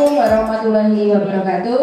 Assalamualaikum warahmatullahi wabarakatuh.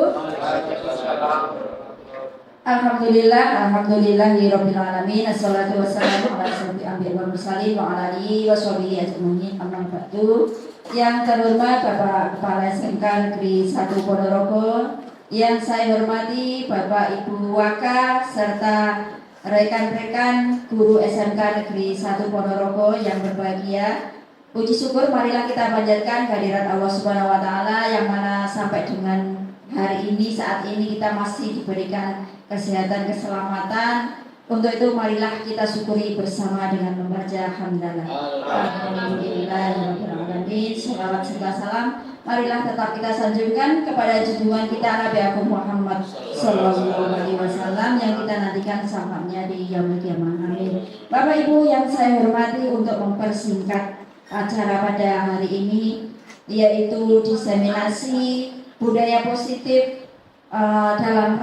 Alhamdulillahirabbil alamin. Assalatu wassalamu ala asyrofil anbiya'i wal mursalin wa ala alihi washabihi ajmain. Amma ba'du. Yang terhormat Bapak Kepala SMK Negeri 1 Ponorogo, yang saya hormati Bapak Ibu Waka serta rekan-rekan guru SMK Negeri 1 Ponorogo yang berbahagia. Puji syukur marilah kita panjatkan kehadirat Allah Subhanahu wa taala yang mana sampai dengan hari ini, saat ini kita masih diberikan kesehatan, keselamatan. Untuk itu marilah kita syukuri bersama dengan membaca hamdalah. Alhamdulillahirabbil Shalawat serta salam marilah tetap kita sanjungkan kepada junjungan kita Nabi Agung Muhammad sallallahu alaihi wasallam yang kita nantikan sampainya di yaumul qiyamah. Amin. Bapak Ibu yang saya hormati, untuk mempersingkat acara pada hari ini, yaitu diseminasi budaya positif dalam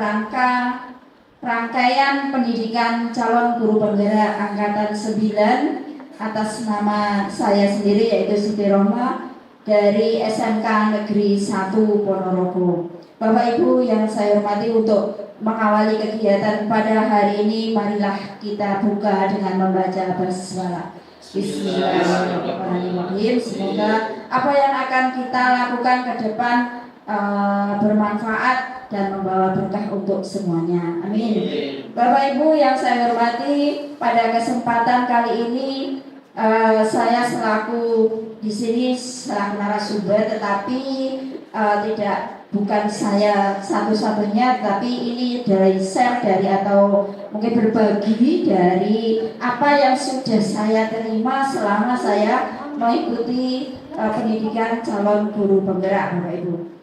rangkaian pendidikan calon guru penggerak angkatan 9 atas nama saya sendiri, yaitu Siti Rohma dari SMK Negeri 1 Ponorogo. Bapak Ibu yang saya hormati, untuk mengawali kegiatan pada hari ini, marilah kita buka dengan membaca basmalah. Bismillahirrahmanirrahim. Semoga apa yang akan kita lakukan ke depan bermanfaat dan membawa berkah untuk semuanya. Amin. Bapak Ibu yang saya hormati, pada kesempatan kali ini saya selaku di sini selaku narasumber, tetapi bukan saya satu-satunya, tapi ini dari share dari atau mungkin berbagi dari apa yang sudah saya terima selama saya mengikuti pendidikan calon guru penggerak, Bapak Ibu.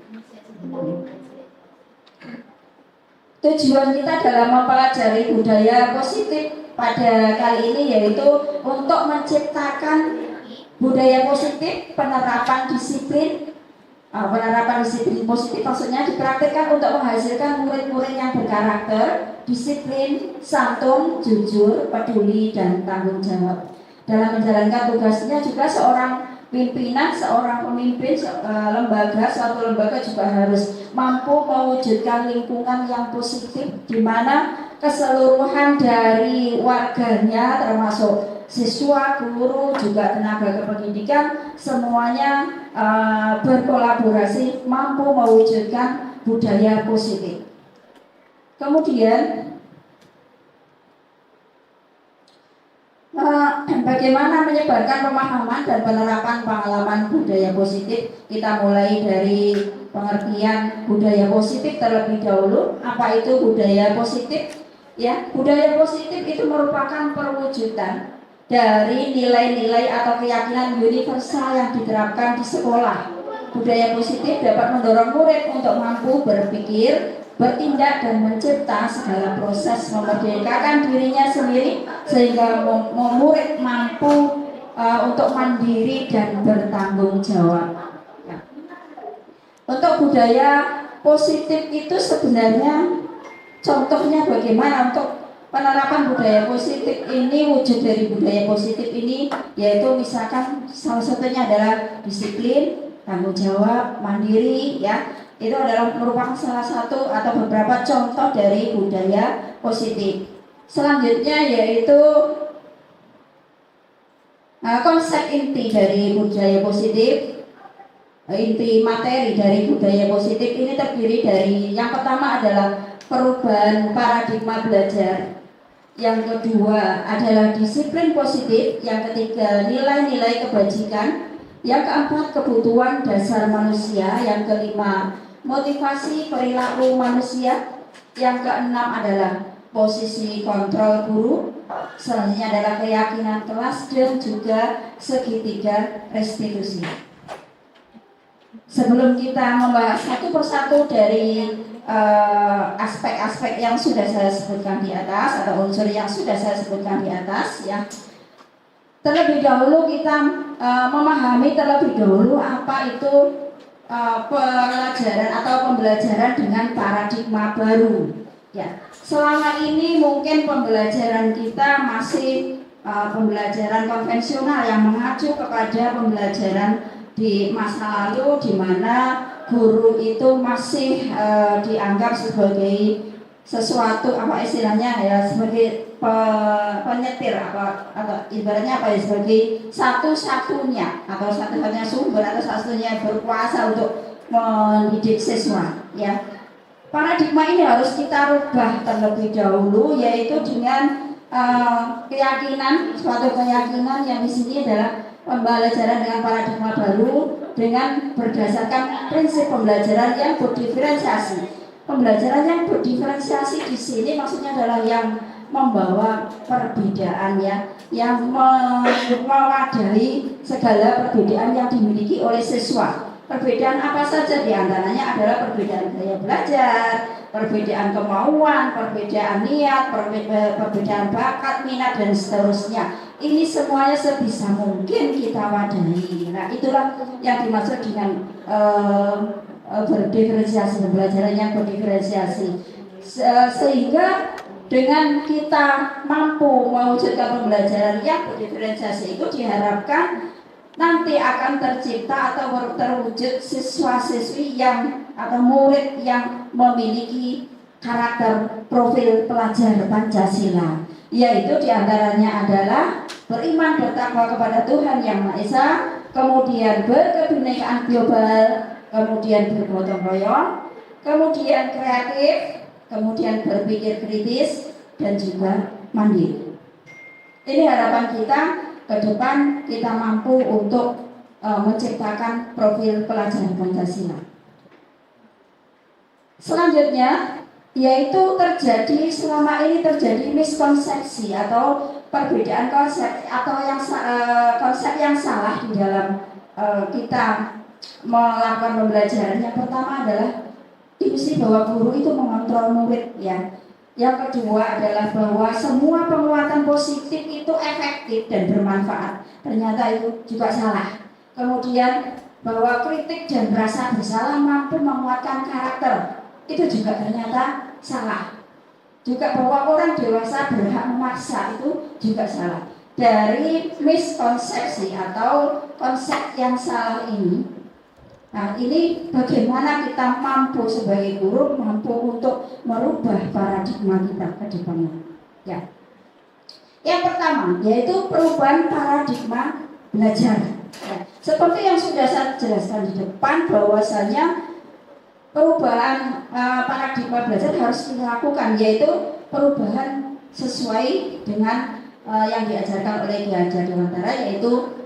Tujuan kita dalam mempelajari budaya positif pada kali ini yaitu untuk menciptakan budaya positif, penerapan disiplin positif maksudnya dipraktikkan untuk menghasilkan murid-murid yang berkarakter, disiplin, santun, jujur, peduli, dan tanggung jawab. Dalam menjalankan tugasnya juga seorang pimpinan, seorang pemimpin suatu lembaga juga harus mampu mewujudkan lingkungan yang positif di mana keseluruhan dari warganya termasuk siswa, guru, juga tenaga kependidikan semuanya berkolaborasi mampu mewujudkan budaya positif. Kemudian bagaimana menyebarkan pemahaman dan penerapan pengalaman budaya positif? Kita mulai dari pengertian budaya positif terlebih dahulu. Apa itu budaya positif? Ya, budaya positif itu merupakan perwujudan dari nilai-nilai atau keyakinan universal yang diterapkan di sekolah. Budaya positif dapat mendorong murid untuk mampu berpikir, bertindak, dan mencipta segala proses memerdekakan dirinya sendiri sehingga murid mampu untuk mandiri dan bertanggung jawab. Untuk budaya positif itu sebenarnya contohnya bagaimana untuk penerapan budaya positif ini? Wujud dari budaya positif ini yaitu misalkan salah satunya adalah disiplin, tanggung jawab, mandiri, ya. Itu adalah merupakan salah satu atau beberapa contoh dari budaya positif. Selanjutnya yaitu konsep inti dari budaya positif. Inti materi dari budaya positif ini terdiri dari, yang pertama adalah perubahan paradigma belajar, yang kedua adalah disiplin positif, yang ketiga nilai-nilai kebajikan, yang keempat kebutuhan dasar manusia, yang kelima motivasi perilaku manusia, yang keenam adalah posisi kontrol guru, selanjutnya adalah keyakinan kelas, dan juga segitiga restitusi. Sebelum kita membahas satu persatu dari aspek-aspek yang sudah saya sebutkan di atas atau unsur yang sudah saya sebutkan di atas, ya, terlebih dahulu kita memahami terlebih dahulu apa itu pelajaran atau pembelajaran dengan paradigma baru. Ya, selama ini mungkin pembelajaran kita masih pembelajaran konvensional yang mengacu kepada pembelajaran di masa lalu di mana guru itu masih dianggap sebagai sesuatu apa istilahnya ya, sebagai penyetir atau ibaratnya apa ya, sebagai satu-satunya sumber atau satu-satunya berkuasa untuk mendidik siswa ya. Paradigma ini harus kita rubah terlebih dahulu, yaitu dengan suatu keyakinan yang di sini adalah pembelajaran dengan paradigma baru dengan berdasarkan prinsip pembelajaran yang berdiferensiasi. Pembelajaran yang berdiferensiasi di sini maksudnya adalah yang membawa perbedaan ya, yang mewadahi segala perbedaan yang dimiliki oleh siswa. Perbedaan apa saja? Diantaranya adalah perbedaan gaya belajar, perbedaan kemauan, perbedaan niat, perbedaan bakat, minat, dan seterusnya. Ini semuanya sebisa mungkin kita wadahi. Nah, itulah yang dimaksud dengan berdiferensiasi, pembelajaran yang berdiferensiasi. Sehingga dengan kita mampu mewujudkan pembelajaran yang berdiferensiasi itu diharapkan nanti akan tercipta atau terwujud siswa-siswi yang atau murid yang memiliki karakter profil pelajar Pancasila, yaitu diantaranya adalah beriman bertakwa kepada Tuhan Yang Maha Esa, kemudian berkebinekaan global, kemudian bergotong royong, kemudian kreatif, kemudian berpikir kritis, dan juga mandiri. Ini harapan kita ke depan, kita mampu untuk menciptakan profil pelajar Pancasila. Selanjutnya, yaitu selama ini terjadi miskonsepsi atau perbedaan konsep atau konsep yang salah di dalam kita melakukan pembelajaran. Yang pertama adalah ilusi bahwa guru itu mengontrol murid ya. Yang kedua adalah bahwa semua penguatan positif itu efektif dan bermanfaat. Ternyata itu juga salah. Kemudian bahwa kritik dan rasa bersalah mampu menguatkan karakter. Itu juga ternyata salah. Juga bahwa orang dewasa berhak memaksa, itu juga salah. Dari miskonsepsi atau konsep yang salah ini, nah ini bagaimana kita mampu sebagai guru mampu untuk merubah paradigma kita ke depannya ya. Yang pertama yaitu perubahan paradigma belajar ya. Seperti yang sudah saya jelaskan di depan, bahwasanya perubahan paradigma belajar harus dilakukan, yaitu perubahan sesuai dengan yang diajarkan oleh Ki Hajar Dewantara, yaitu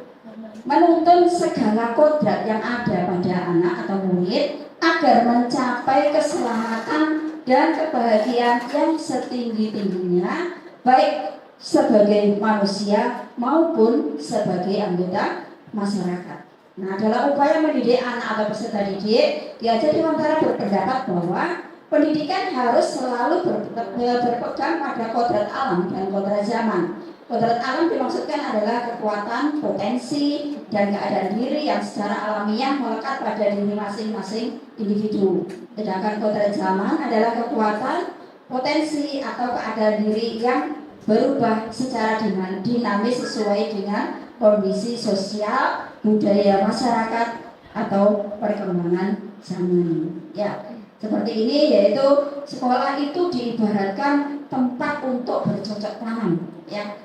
menuntun segala kodrat yang ada pada anak atau murid agar mencapai keselamatan dan kebahagiaan yang setinggi-tingginya, baik sebagai manusia maupun sebagai anggota masyarakat. Nah, dalam upaya mendidik anak atau peserta didik, Ki Hajar Dewantara berpendapat bahwa pendidikan harus selalu berpegang pada kodrat alam dan kodrat zaman. Kodrat alam dimaksudkan adalah kekuatan, potensi, dan keadaan diri yang secara alamiah melekat pada diri masing-masing individu. Sedangkan kodrat zaman adalah kekuatan, potensi, atau keadaan diri yang berubah secara dinamis sesuai dengan kondisi sosial, budaya masyarakat, atau perkembangan zaman. Ya, seperti ini, yaitu sekolah itu diibaratkan tempat untuk bercocok tanam. Ya.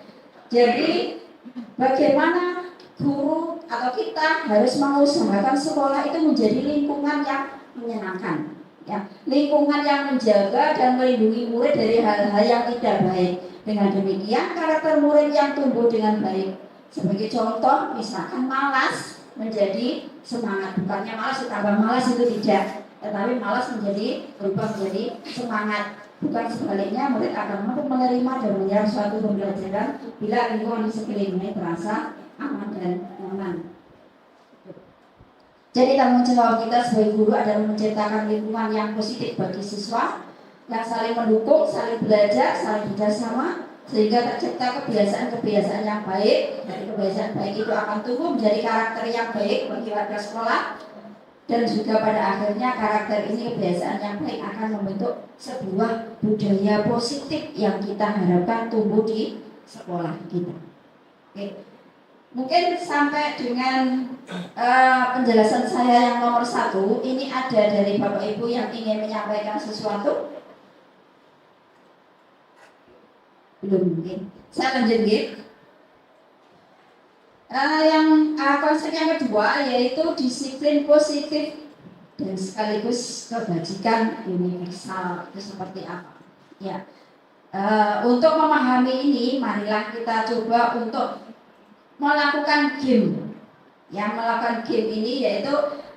Jadi bagaimana guru atau kita harus mengusahakan sekolah itu menjadi lingkungan yang menyenangkan, ya, lingkungan yang menjaga dan melindungi murid dari hal-hal yang tidak baik. Dengan demikian karakter murid yang tumbuh dengan baik. Sebagai contoh, misalkan malas menjadi semangat, bukannya malas ditambah malas, itu tidak, tetapi malas berubah menjadi semangat. Bukan sebaliknya, murid akan mampu menerima dan menyerap suatu pembelajaran bila lingkungan di sekelilingnya terasa aman dan nyaman. Jadi tanggung jawab kita sebagai guru adalah menciptakan lingkungan yang positif bagi siswa, yang saling mendukung, saling belajar, saling bekerjasama, sehingga tercipta kebiasaan-kebiasaan yang baik. Dari kebiasaan baik itu akan tumbuh menjadi karakter yang baik bagi warga sekolah. Dan juga pada akhirnya karakter ini, kebiasaan yang baik, akan membentuk sebuah budaya positif yang kita harapkan tumbuh di sekolah kita. Oke. Mungkin sampai dengan penjelasan saya yang nomor 1 ini ada dari Bapak Ibu yang ingin menyampaikan sesuatu? Belum mungkin. Saya lanjut. Konsep yang kedua yaitu disiplin positif dan sekaligus kebajikan universal. Itu seperti apa? Ya. Untuk memahami ini, marilah kita coba untuk melakukan game. Yang melakukan game ini yaitu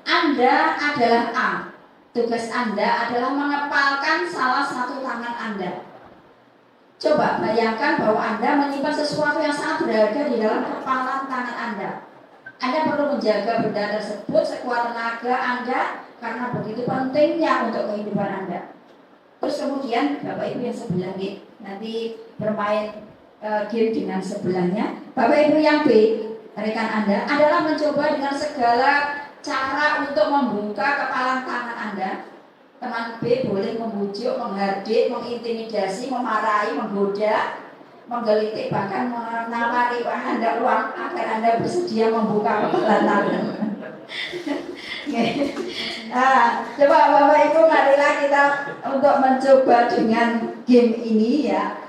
Anda adalah A. Tugas Anda adalah mengepalkan salah satu tangan Anda. Coba bayangkan bahwa Anda menyimpan sesuatu yang sangat berharga di dalam kepalan tangan Anda. Anda perlu menjaga benda tersebut sekuat tenaga Anda karena begitu pentingnya untuk kehidupan Anda. Terus kemudian Bapak Ibu yang sebelah B nanti bermain game dengan sebelahnya. Bapak Ibu yang B, rekan Anda adalah mencoba dengan segala cara untuk membuka kepalan tangan Anda. Teman B boleh membujuk, menghardik, mengintimidasi, memarahi, menggoda, menggelitik, bahkan menawari Anda uang agar Anda bersedia membuka kepalan tangan. Coba Bapak Ibu, marilah kita untuk mencoba dengan game ini ya.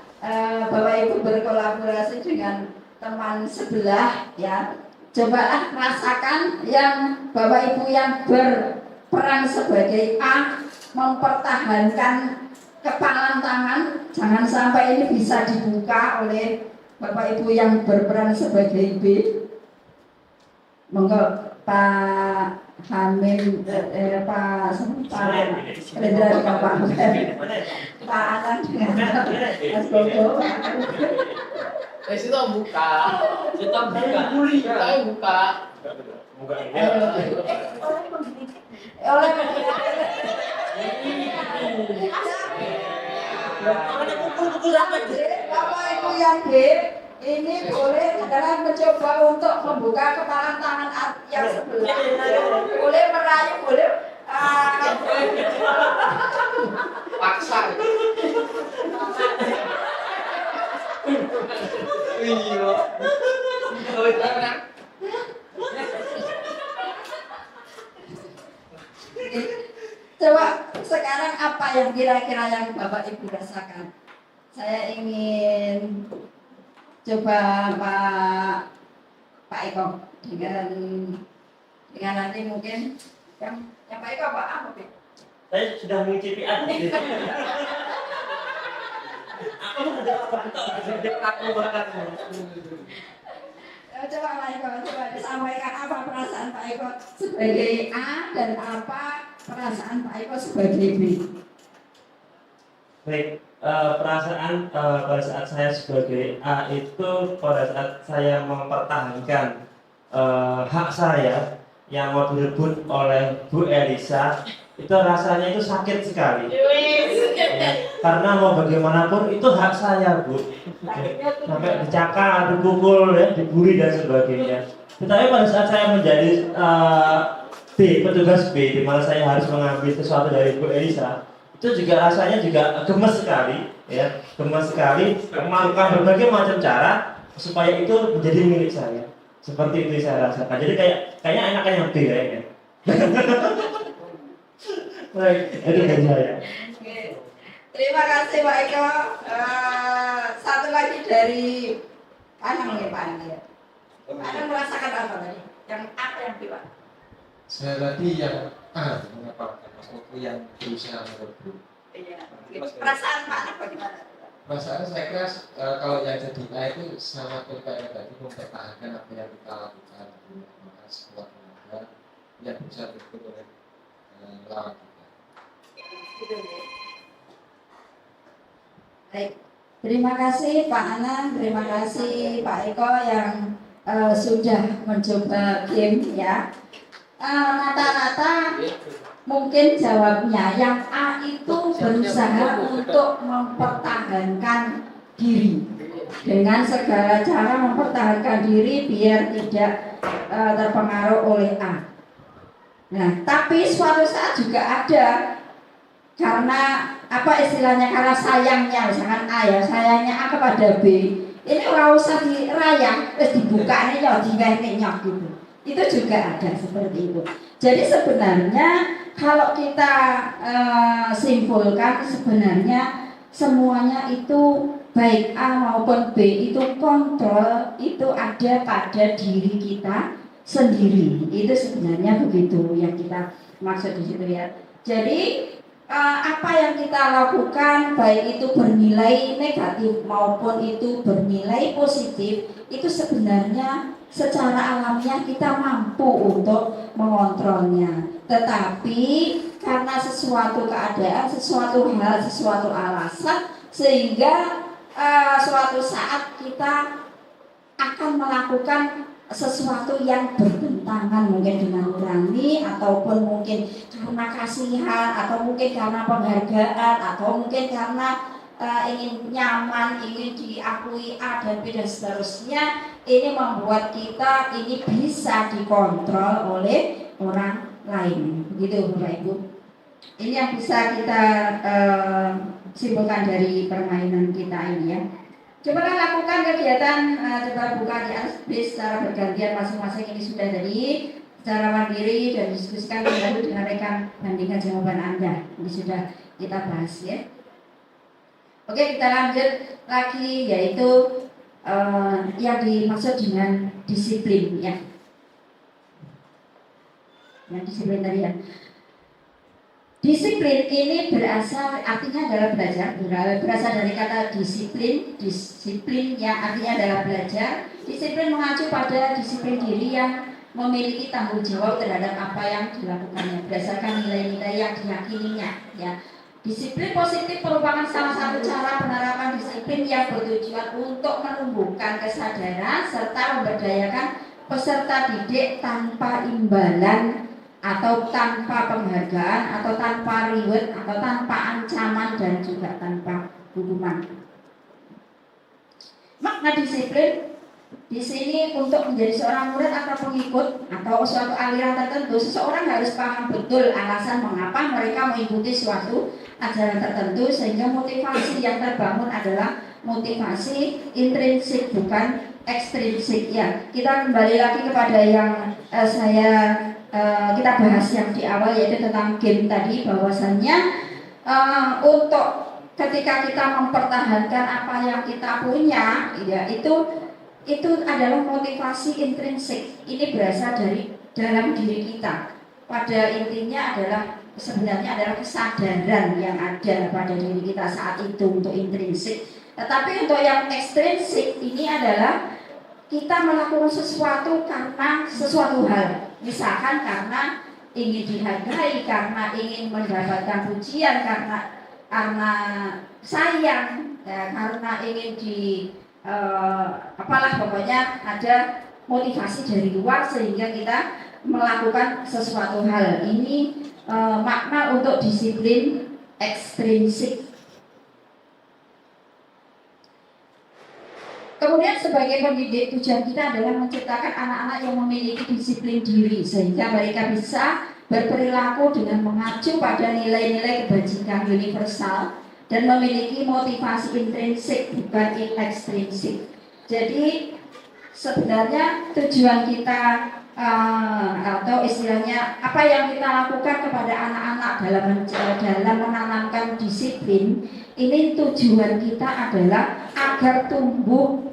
Bapak Ibu berkolaborasi dengan teman sebelah ya. Cobalah rasakan yang Bapak Ibu yang berperan sebagai A mempertahankan kepalan tangan, jangan sampai ini bisa dibuka oleh Bapak Ibu yang berperan sebagai B. Monggo Pak Hamim, Pak Rendra, Pak Anan dengan Mas Bobo. Kita buka. Oleh Bapak Ibu yang B ini boleh adalah mencoba untuk membuka kepalan tangan yang sebelah. Boleh merayu, boleh Paksa. Iya. Coba sekarang apa yang kira-kira yang Bapak Ibu rasakan? Saya ingin coba Pak Eko dengan nanti mungkin yang Pak Eko apa? Saya sudah mengicipi aku. Aku sudah bantu aku bahkan. Coba Pak Eko, coba disampaikan apa perasaan Pak Eko sebagai A dan apa perasaan Pak Eko sebagai B. Baik, perasaan pada saat saya sebagai A itu pada saat saya mempertahankan hak saya yang mau direbut oleh Bu Elisa, itu rasanya itu sakit sekali. Ya, karena mau bagaimanapun itu hak saya, Bu. Sampai dicakar, dipukul, ya, dibully dan sebagainya. Tetapi pada saat saya menjadi petugas B, di mana saya harus mengambil sesuatu dari Bu Elisa, itu juga rasanya juga gemes sekali, ya, gemes sekali. Melakukan berbagai macam cara supaya itu menjadi milik saya. Seperti itu saya rasakan. Jadi kayaknya enaknya yang B kayaknya. Baik, itu dari saya. Terima kasih Pak Eko. Satu lagi dari Anang ya Pak Anang ya. Pak Anang merasakan apa tadi? Yang apa yang B Pak? Saya tadi yang mengapa Mas Oku yang berusaha merebut. Iya. Perasaan Pak Anang bagaimana? Perasaan saya kira kalau yang jadi A itu sama kayak tadi mempertahankan apa yang kita lakukan, maka sekuat tenaga yang bisa direbut oleh lawan kita. Baik, terima kasih Pak Anang, terima kasih Pak Eko yang sudah mencoba game ya. Rata-rata mungkin jawabnya yang A itu berusaha untuk mempertahankan diri dengan segala cara mempertahankan diri biar tidak terpengaruh oleh A. Nah, tapi suatu saat juga ada karena apa istilahnya, karena sayangnya misalkan A ya, sayangnya A kepada B, Ini ora usah dirayang, wis dibukane ya diwehne nyok gitu. Itu juga ada seperti itu. Jadi sebenarnya kalau kita simpulkan sebenarnya semuanya itu baik A maupun B itu kontrol itu ada pada diri kita sendiri. Itu sebenarnya begitu yang kita maksud di situ ya. Jadi apa yang kita lakukan baik itu bernilai negatif maupun itu bernilai positif itu sebenarnya secara alamiah kita mampu untuk mengontrolnya. Tetapi karena sesuatu keadaan, sesuatu hal, sesuatu alasan sehingga suatu saat kita akan melakukan sesuatu yang bertentangan mungkin dengan nurani ataupun mungkin karena kasihan atau mungkin karena penghargaan atau mungkin karena ingin nyaman, ingin diakui A dan B dan seterusnya. Ini membuat kita ini bisa dikontrol oleh orang lain, begitu Bapak Ibu. Ini yang bisa kita simpulkan dari permainan kita ini ya. Coba lakukan kegiatan, coba buka di atas bis secara bergantian masing-masing. Ini sudah tadi secara mandiri dan diskusikan kembali dengan rekan, bandingkan jawaban Anda. Ini sudah kita bahas ya. Oke, kita lanjut lagi yaitu yang dimaksud dengan disiplin ya. Yang disiplin tadi ya. Disiplin ini berasal artinya adalah belajar, berasal dari kata disiplin yang artinya adalah belajar. Disiplin mengacu pada disiplin diri yang memiliki tanggung jawab terhadap apa yang dilakukannya berdasarkan nilai-nilai yang diyakininya ya. Disiplin positif merupakan salah satu cara penerapan disiplin yang bertujuan untuk menumbuhkan kesadaran serta memberdayakan peserta didik tanpa imbalan atau tanpa penghargaan atau tanpa reward atau tanpa ancaman dan juga tanpa hukuman. Makna disiplin di sini untuk menjadi seorang murid atau pengikut atau suatu aliran tertentu, seseorang harus paham betul alasan mengapa mereka mengikuti suatu ajaran tertentu sehingga motivasi yang terbangun adalah motivasi intrinsik bukan ekstrinsik ya. Kita kembali lagi kepada yang kita bahas yang di awal yaitu tentang game tadi, bahwasannya untuk ketika kita mempertahankan apa yang kita punya ya, itu adalah motivasi intrinsik. Ini berasal dari dalam diri kita. Pada intinya adalah sebenarnya adalah kesadaran yang ada pada diri kita saat itu untuk intrinsik. Tetapi untuk yang ekstrinsik ini adalah kita melakukan sesuatu karena sesuatu hal. Misalkan karena ingin dihargai, karena ingin mendapatkan pujian, karena sayang, ya, karena ingin apalah pokoknya ada motivasi dari luar sehingga kita melakukan sesuatu hal. Ini makna untuk disiplin ekstrinsik. Kemudian sebagai pendidik, tujuan kita adalah menciptakan anak-anak yang memiliki disiplin diri sehingga mereka bisa berperilaku dengan mengacu pada nilai-nilai kebajikan universal dan memiliki motivasi intrinsik bukan ekstrinsik. Jadi sebenarnya tujuan kita atau istilahnya apa yang kita lakukan kepada anak-anak dalam menanamkan disiplin ini, tujuan kita adalah agar tumbuh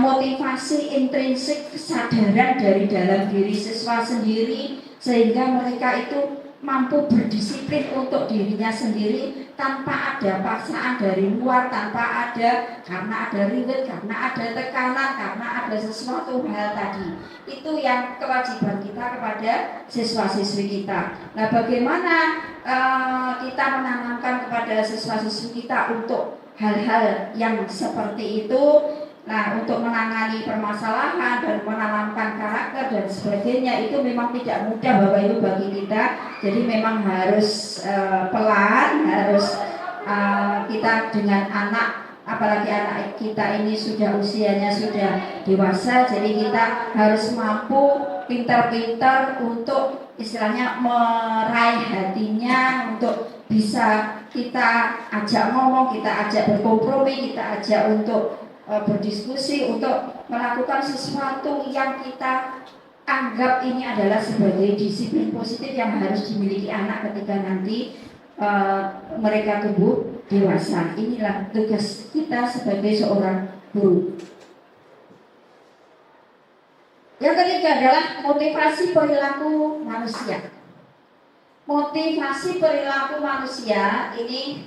motivasi intrinsik, kesadaran dari dalam diri siswa sendiri sehingga mereka itu mampu berdisiplin untuk dirinya sendiri tanpa ada paksaan dari luar, tanpa ada karena ada reward, karena ada tekanan, karena ada sesuatu hal tadi. Itu yang kewajiban kita kepada siswa-siswi kita. Nah, bagaimana kita menanamkan kepada siswa-siswi kita untuk hal-hal yang seperti itu? Nah, untuk menangani permasalahan dan menanamkan karakter dan sebagainya itu memang tidak mudah Bapak Ibu bagi kita. Jadi memang harus pelan, harus kita dengan anak, apalagi anak kita ini sudah usianya sudah dewasa, jadi kita harus mampu pintar-pintar untuk istilahnya meraih hatinya, untuk bisa kita ajak ngomong, kita ajak berkompromi, kita ajak untuk berdiskusi untuk melakukan sesuatu yang kita anggap ini adalah sebagai disiplin positif yang harus dimiliki anak ketika nanti mereka tumbuh dewasa. Inilah tugas kita sebagai seorang guru. Yang ketiga adalah motivasi perilaku manusia. Motivasi perilaku manusia ini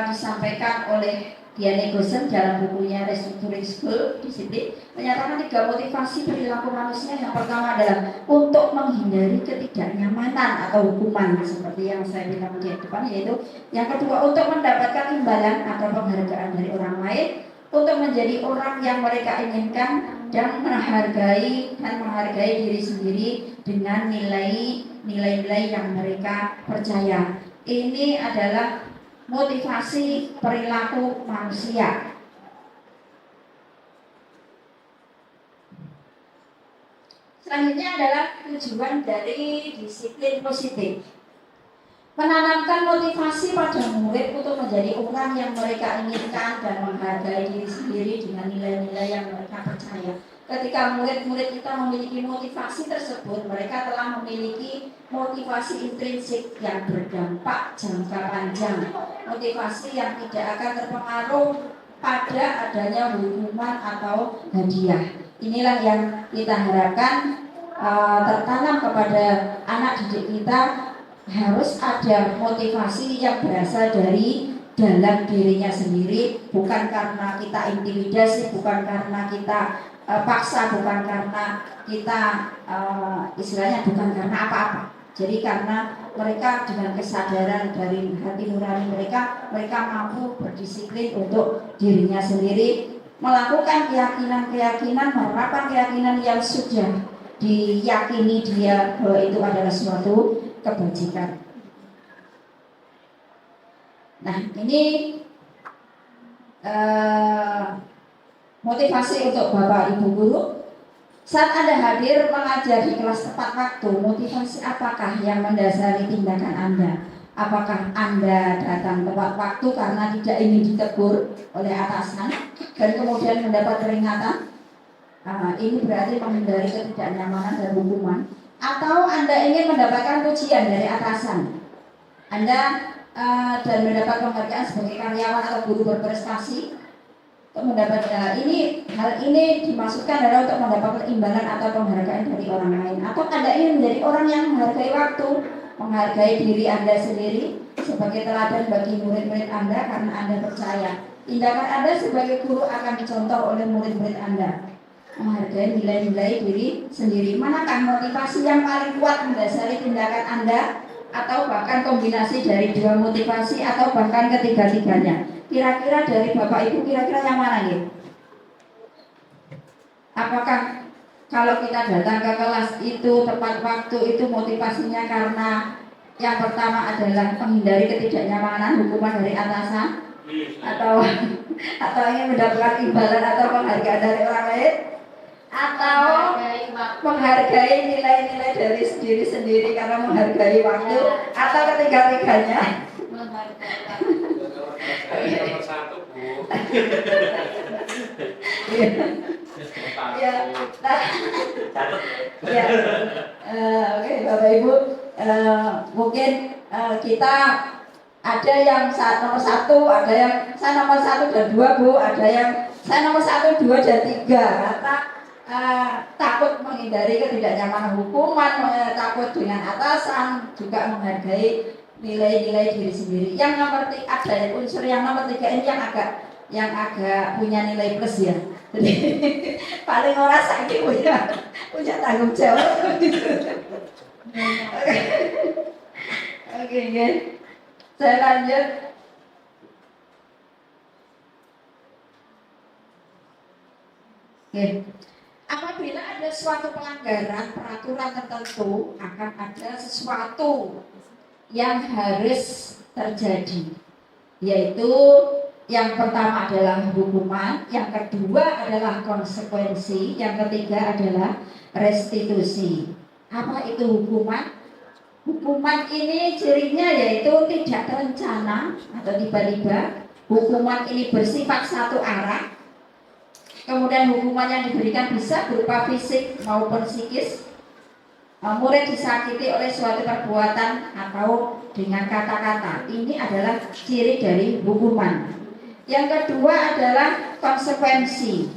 disampaikan oleh Diane Gosen dalam bukunya Restructuring School Disiplin, menyatakan 3 motivasi perilaku manusia. Yang pertama adalah untuk menghindari ketidaknyamanan atau hukuman seperti yang saya bilang di depan, yaitu yang kedua untuk mendapatkan imbalan atau penghargaan dari orang lain, untuk menjadi orang yang mereka inginkan, dan menghargai diri sendiri dengan nilai-nilai yang mereka percaya. Ini adalah motivasi perilaku manusia. Selanjutnya adalah tujuan dari disiplin positif. Menanamkan motivasi pada murid untuk menjadi orang yang mereka inginkan dan menghargai diri sendiri dengan nilai-nilai yang mereka percaya. Ketika murid-murid kita memiliki motivasi tersebut, mereka telah memiliki motivasi intrinsik yang berdampak jangka panjang. Motivasi yang tidak akan terpengaruh pada adanya hukuman atau hadiah. Inilah yang kita harapkan tertanam kepada anak didik kita. Harus ada motivasi yang berasal dari dalam dirinya sendiri, bukan karena kita intimidasi, bukan karena kita paksa, bukan karena kita istilahnya bukan karena apa-apa. Jadi karena mereka dengan kesadaran dari hati nurani mereka mampu berdisiplin untuk dirinya sendiri, melakukan keyakinan-keyakinan, menerapkan keyakinan yang sudah diyakini dia bahwa itu adalah suatu kebajikan. Nah, ini motivasi untuk Bapak Ibu guru. Saat Anda hadir mengajar di kelas tepat waktu, motivasi apakah yang mendasari tindakan Anda? Apakah Anda datang tepat waktu karena tidak ingin ditegur oleh atasan dan kemudian mendapat peringatan? Ini berarti menghindari ketidaknyamanan dan hukuman. Atau Anda ingin mendapatkan pujian dari atasan Anda dan mendapat penghargaan sebagai karyawan atau guru berprestasi, untuk mendapat hal ini dimaksudkan adalah untuk mendapatkan imbalan atau penghargaan dari orang lain. Atau Anda ingin menjadi orang yang menghargai waktu, menghargai diri Anda sendiri sebagai teladan bagi murid-murid Anda karena Anda percaya tindakan Anda sebagai guru akan dicontoh oleh murid-murid Anda. Menghargai nilai-nilai diri sendiri. Manakah motivasi yang paling kuat mendasari tindakan Anda, atau bahkan kombinasi dari 2 motivasi, atau bahkan ketiga-tiganya? Kira-kira dari Bapak Ibu, kira-kira yang mana nih? Apakah kalau kita datang ke kelas itu tepat waktu itu motivasinya karena yang pertama adalah menghindari ketidaknyamanan, hukuman dari atasan, atau ingin mendapatkan imbalan atau penghargaan dari orang lain, atau menghargai nilai-nilai dari diri sendiri karena menghargai waktu, atau ketiga-tiganya? Nomor 1, Bu. Ya, ya. Oke, Bapak Ibu, mungkin kita ada yang nomor 1, ada yang saya nomor 1 dan 2, Bu, ada yang saya nomor 1, 2 dan 3 karena takut menghindari ketidaknyamanan hukuman, takut dengan atasan, juga menghargai nilai-nilai diri sendiri. Yang nomor 3 ada unsur yang nomor 3 ini yang agak punya nilai plus ya. Jadi paling orang sakit punya tanggung jawab. Oke. Saya lanjut. Oke. Apabila ada suatu pelanggaran peraturan tertentu, akan ada sesuatu yang harus terjadi, yaitu yang pertama adalah hukuman, yang kedua adalah konsekuensi, yang ketiga adalah restitusi. Apa itu hukuman? Hukuman ini cirinya yaitu tidak terencana atau tiba-tiba. Hukuman ini bersifat satu arah. Kemudian hukuman yang diberikan bisa berupa fisik maupun psikis. Murid disakiti oleh suatu perbuatan atau dengan kata-kata. Ini adalah ciri dari hukuman. Yang kedua adalah konsekuensi.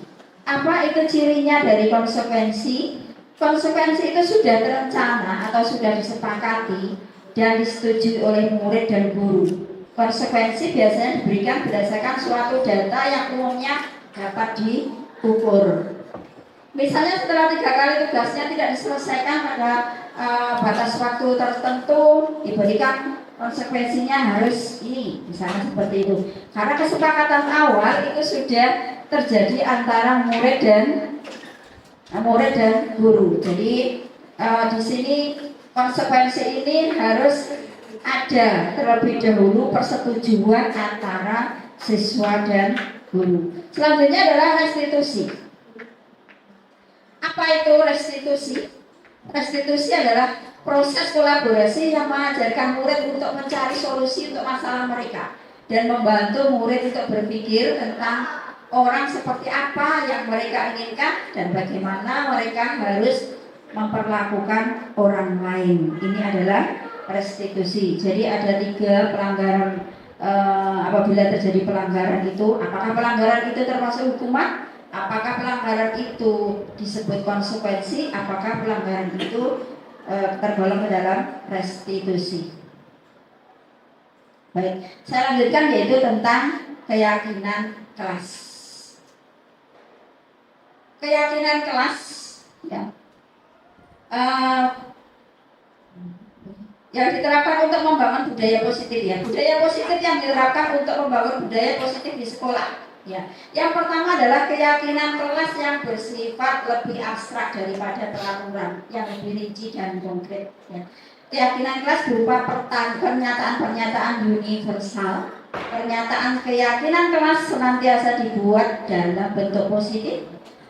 Apa itu cirinya dari konsekuensi? Konsekuensi itu sudah terencana atau sudah disepakati dan disetujui oleh murid dan guru. Konsekuensi biasanya diberikan berdasarkan suatu data yang umumnya dapat diukur. Misalnya setelah 3 kali tugasnya tidak diselesaikan pada batas waktu tertentu, diberikan konsekuensinya harus ini, misalnya seperti itu. Karena kesepakatan awal itu sudah terjadi antara murid dan guru. Jadi di sini konsekuensi ini harus ada terlebih dahulu persetujuan antara siswa dan guru. Selanjutnya adalah restitusi. Apa itu restitusi? Restitusi adalah proses kolaborasi yang mengajarkan murid untuk mencari solusi untuk masalah mereka dan membantu murid untuk berpikir tentang orang seperti apa yang mereka inginkan dan bagaimana mereka harus memperlakukan orang lain. Ini adalah restitusi. Jadi ada 3 pelanggaran. Apabila terjadi pelanggaran itu, apakah pelanggaran itu termasuk hukuman? Apakah pelanggaran itu disebut konsekuensi? Apakah pelanggaran itu tergolong ke dalam restitusi? Baik, saya lanjutkan yaitu tentang keyakinan kelas. Keyakinan kelas, ya, yang diterapkan untuk membangun budaya positif, ya. Budaya positif yang diterapkan untuk membangun budaya positif di sekolah. Ya, yang pertama adalah keyakinan kelas yang bersifat lebih abstrak daripada peraturan yang lebih rinci dan konkret. Ya. Keyakinan kelas berupa pernyataan-pernyataan universal. Pernyataan keyakinan kelas senantiasa dibuat dalam bentuk positif.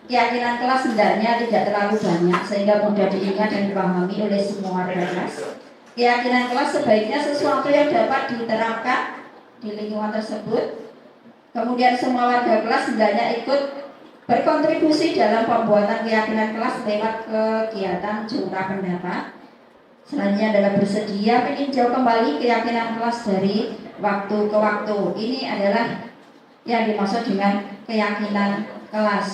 Keyakinan kelas hendaknya tidak terlalu banyak sehingga mudah diingat dan dipahami oleh semua warga kelas. Keyakinan kelas sebaiknya sesuatu yang dapat diterapkan di lingkungan tersebut. Kemudian semua warga kelas hendaknya ikut berkontribusi dalam pembuatan keyakinan kelas lewat kegiatan curah pendapat. Selanjutnya adalah bersedia meninjau kembali keyakinan kelas dari waktu ke waktu. Ini adalah yang dimaksud dengan keyakinan kelas.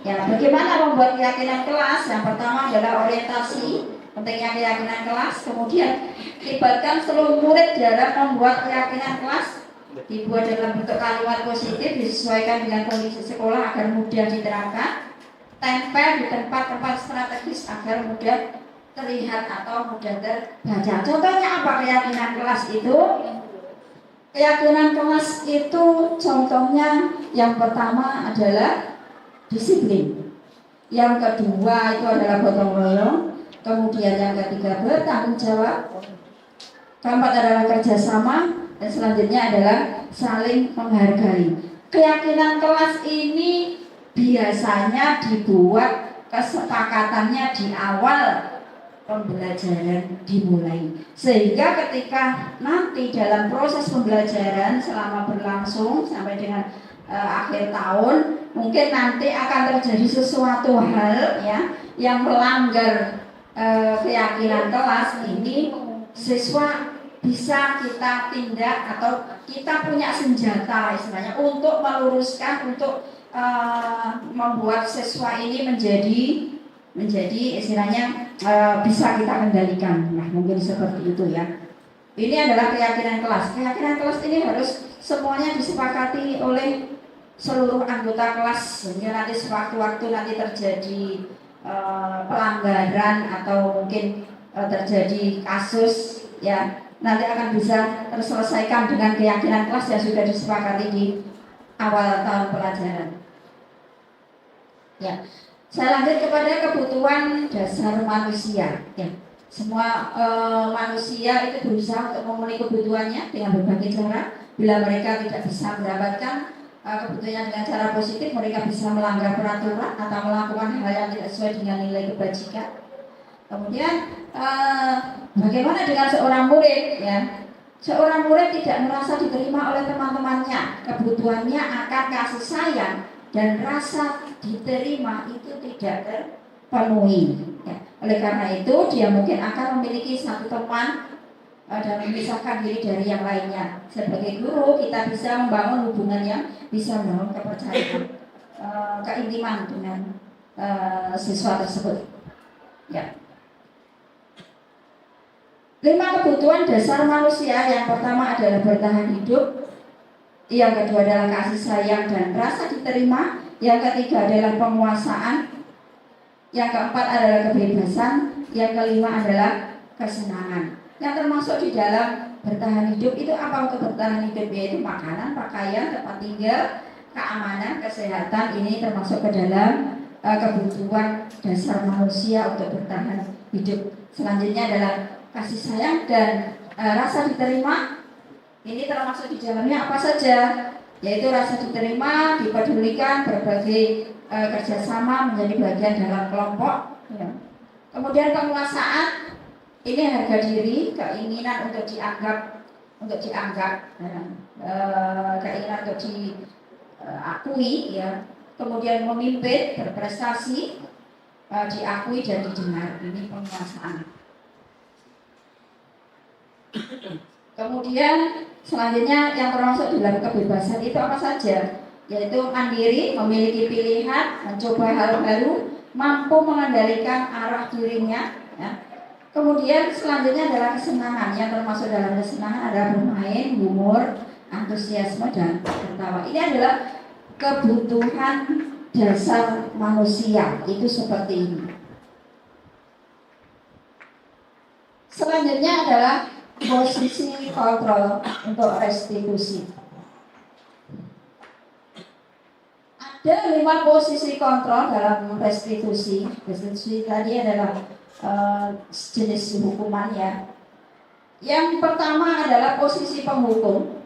Ya, bagaimana membuat keyakinan kelas? Yang pertama adalah orientasi, pentingnya keyakinan kelas. Kemudian libatkan seluruh murid dalam membuat keyakinan kelas. Dibuat dalam bentuk kalimat positif, disesuaikan dengan kondisi sekolah agar mudah diterapkan. Tempel di tempat-tempat strategis agar mudah terlihat atau mudah terbaca. Contohnya apa keyakinan kelas itu? Keyakinan kelas itu contohnya yang pertama adalah disiplin. Yang kedua itu adalah gotong royong. Kemudian yang ketiga bertanggung jawab. Keempat adalah kerjasama. Dan selanjutnya adalah saling menghargai. Keyakinan kelas ini biasanya dibuat kesepakatannya di awal pembelajaran dimulai, sehingga ketika nanti dalam proses pembelajaran selama berlangsung sampai dengan akhir tahun, mungkin nanti akan terjadi sesuatu hal ya yang melanggar keyakinan kelas ini, siswa bisa kita tindak atau kita punya senjata istilahnya untuk meluruskan, untuk membuat siswa ini menjadi istilahnya bisa kita kendalikan. Nah, mungkin seperti itu ya. Ini adalah keyakinan kelas. Keyakinan kelas ini harus semuanya disepakati oleh seluruh anggota kelas, sehingga nanti sewaktu-waktu nanti terjadi pelanggaran atau mungkin terjadi kasus ya, nanti akan bisa terselesaikan dengan keyakinan kelas yang sudah disepakati di awal tahun pelajaran. Ya, saya lanjut kepada kebutuhan dasar manusia. Ya, semua manusia itu berusaha untuk memenuhi kebutuhannya dengan berbagai cara. Bila mereka tidak bisa mendapatkan kebutuhannya dengan cara positif, mereka bisa melanggar peraturan atau melakukan hal yang tidak sesuai dengan nilai kebajikan. Kemudian bagaimana dengan seorang murid ya? Seorang murid tidak merasa diterima oleh teman-temannya. Kebutuhannya akan kasih sayang dan rasa diterima itu tidak terpenuhi. Ya. Oleh karena itu dia mungkin akan memiliki satu teman dan memisahkan diri dari yang lainnya. Sebagai guru kita bisa membangun hubungan yang bisa membangun kepercayaan, keintiman dengan siswa tersebut. Ya. 5 kebutuhan dasar manusia. Yang pertama adalah bertahan hidup, yang kedua adalah kasih sayang dan rasa diterima, yang ketiga adalah penguasaan, yang keempat adalah kebebasan, yang kelima adalah kesenangan. Yang termasuk di dalam bertahan hidup itu apa untuk bertahan hidup? Yaitu makanan, pakaian, tempat tinggal, keamanan, kesehatan. Ini termasuk ke dalam kebutuhan dasar manusia untuk bertahan hidup. Selanjutnya adalah kasih sayang dan rasa diterima. Ini termasuk di dalamnya apa saja? Yaitu rasa diterima, dipedulikan, berbagai kerjasama menjadi bagian dalam kelompok. Ya. Kemudian penguasaan, ini harga diri, keinginan untuk dianggap, keinginan untuk diakui, ya. Kemudian memimpin, berprestasi, diakui dan didengar. Ini penguasaan. Kemudian selanjutnya yang termasuk dalam kebebasan itu apa saja? Yaitu mandiri, memiliki pilihan, mencoba hal baru, mampu mengendalikan arah dirinya. Ya. Kemudian selanjutnya adalah kesenangan. Yang termasuk dalam kesenangan adalah bermain, humor, antusiasme dan tertawa. Ini adalah kebutuhan dasar manusia. Itu seperti ini. Selanjutnya adalah posisi kontrol untuk restitusi. Ada 5 posisi kontrol dalam restitusi. Restitusi tadi adalah jenis hukuman, ya. Yang pertama adalah posisi penghukum.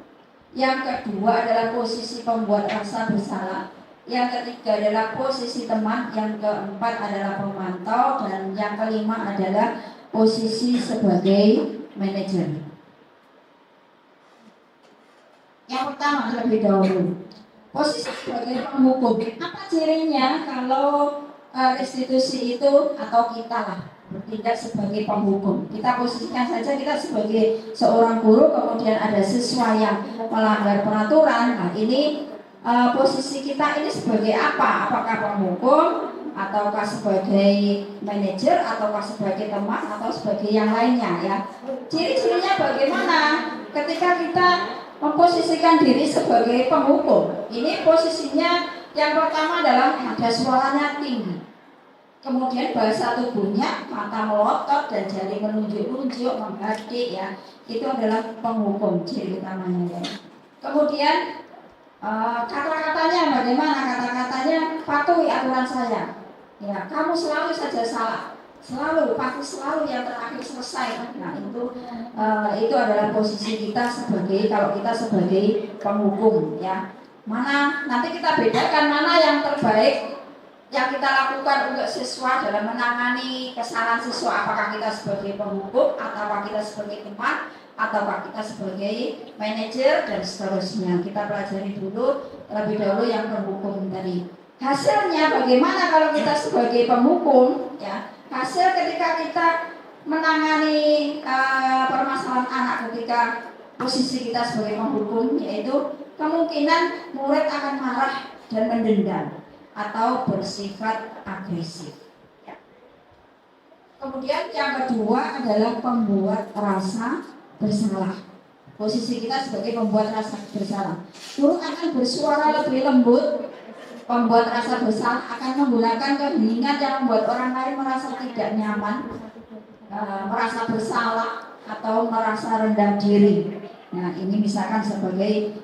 Yang kedua adalah posisi pembuat rasa bersalah. Yang ketiga adalah posisi teman. Yang keempat adalah pemantau. Dan yang kelima adalah posisi sebagai manajer. Yang pertama terlebih dahulu, posisi sebagai penghukum. Apa cirinya kalau restitusi itu atau kita lah bertindak sebagai penghukum? Kita posisikan saja kita sebagai seorang guru, kemudian ada siswa yang melanggar peraturan. Nah, ini posisi kita ini sebagai apa? Apakah penghukum, ataukah sebagai manajer, ataukah sebagai teman, atau sebagai yang lainnya, ya. Ciri-cirinya bagaimana ketika kita memposisikan diri sebagai penghukum? Ini posisinya yang pertama adalah nada suaranya tinggi, kemudian bahasa tubuhnya, mata melotot dan jari menunjuk-nunjuk, menghadik, ya. Itu adalah penghukum, ciri utamanya, ya. Kemudian kata-katanya bagaimana? Kata-katanya patuhi aturan saya. Ya, kamu selalu saja salah, pasti selalu yang terakhir selesai. Nah, itu adalah posisi kita sebagai, kalau kita sebagai penghukum, ya. Mana nanti kita bedakan mana yang terbaik yang kita lakukan untuk siswa dalam menangani kesalahan siswa. Apakah kita sebagai penghukum, ataukah kita sebagai teman, ataukah kita sebagai manajer, dan seterusnya. Kita pelajari dulu terlebih dahulu yang penghukum tadi. Hasilnya bagaimana kalau kita sebagai penghukum, ya. Hasil ketika kita menangani permasalahan anak ketika posisi kita sebagai penghukum, yaitu kemungkinan murid akan marah dan mendendam atau bersifat agresif, ya. Kemudian yang kedua adalah pembuat rasa bersalah. Posisi kita sebagai pembuat rasa bersalah, guru akan bersuara lebih lembut. Pembuat rasa bersalah akan menggunakan keheningan yang membuat orang lain merasa tidak nyaman, merasa bersalah atau merasa rendah diri. Nah, ini misalkan sebagai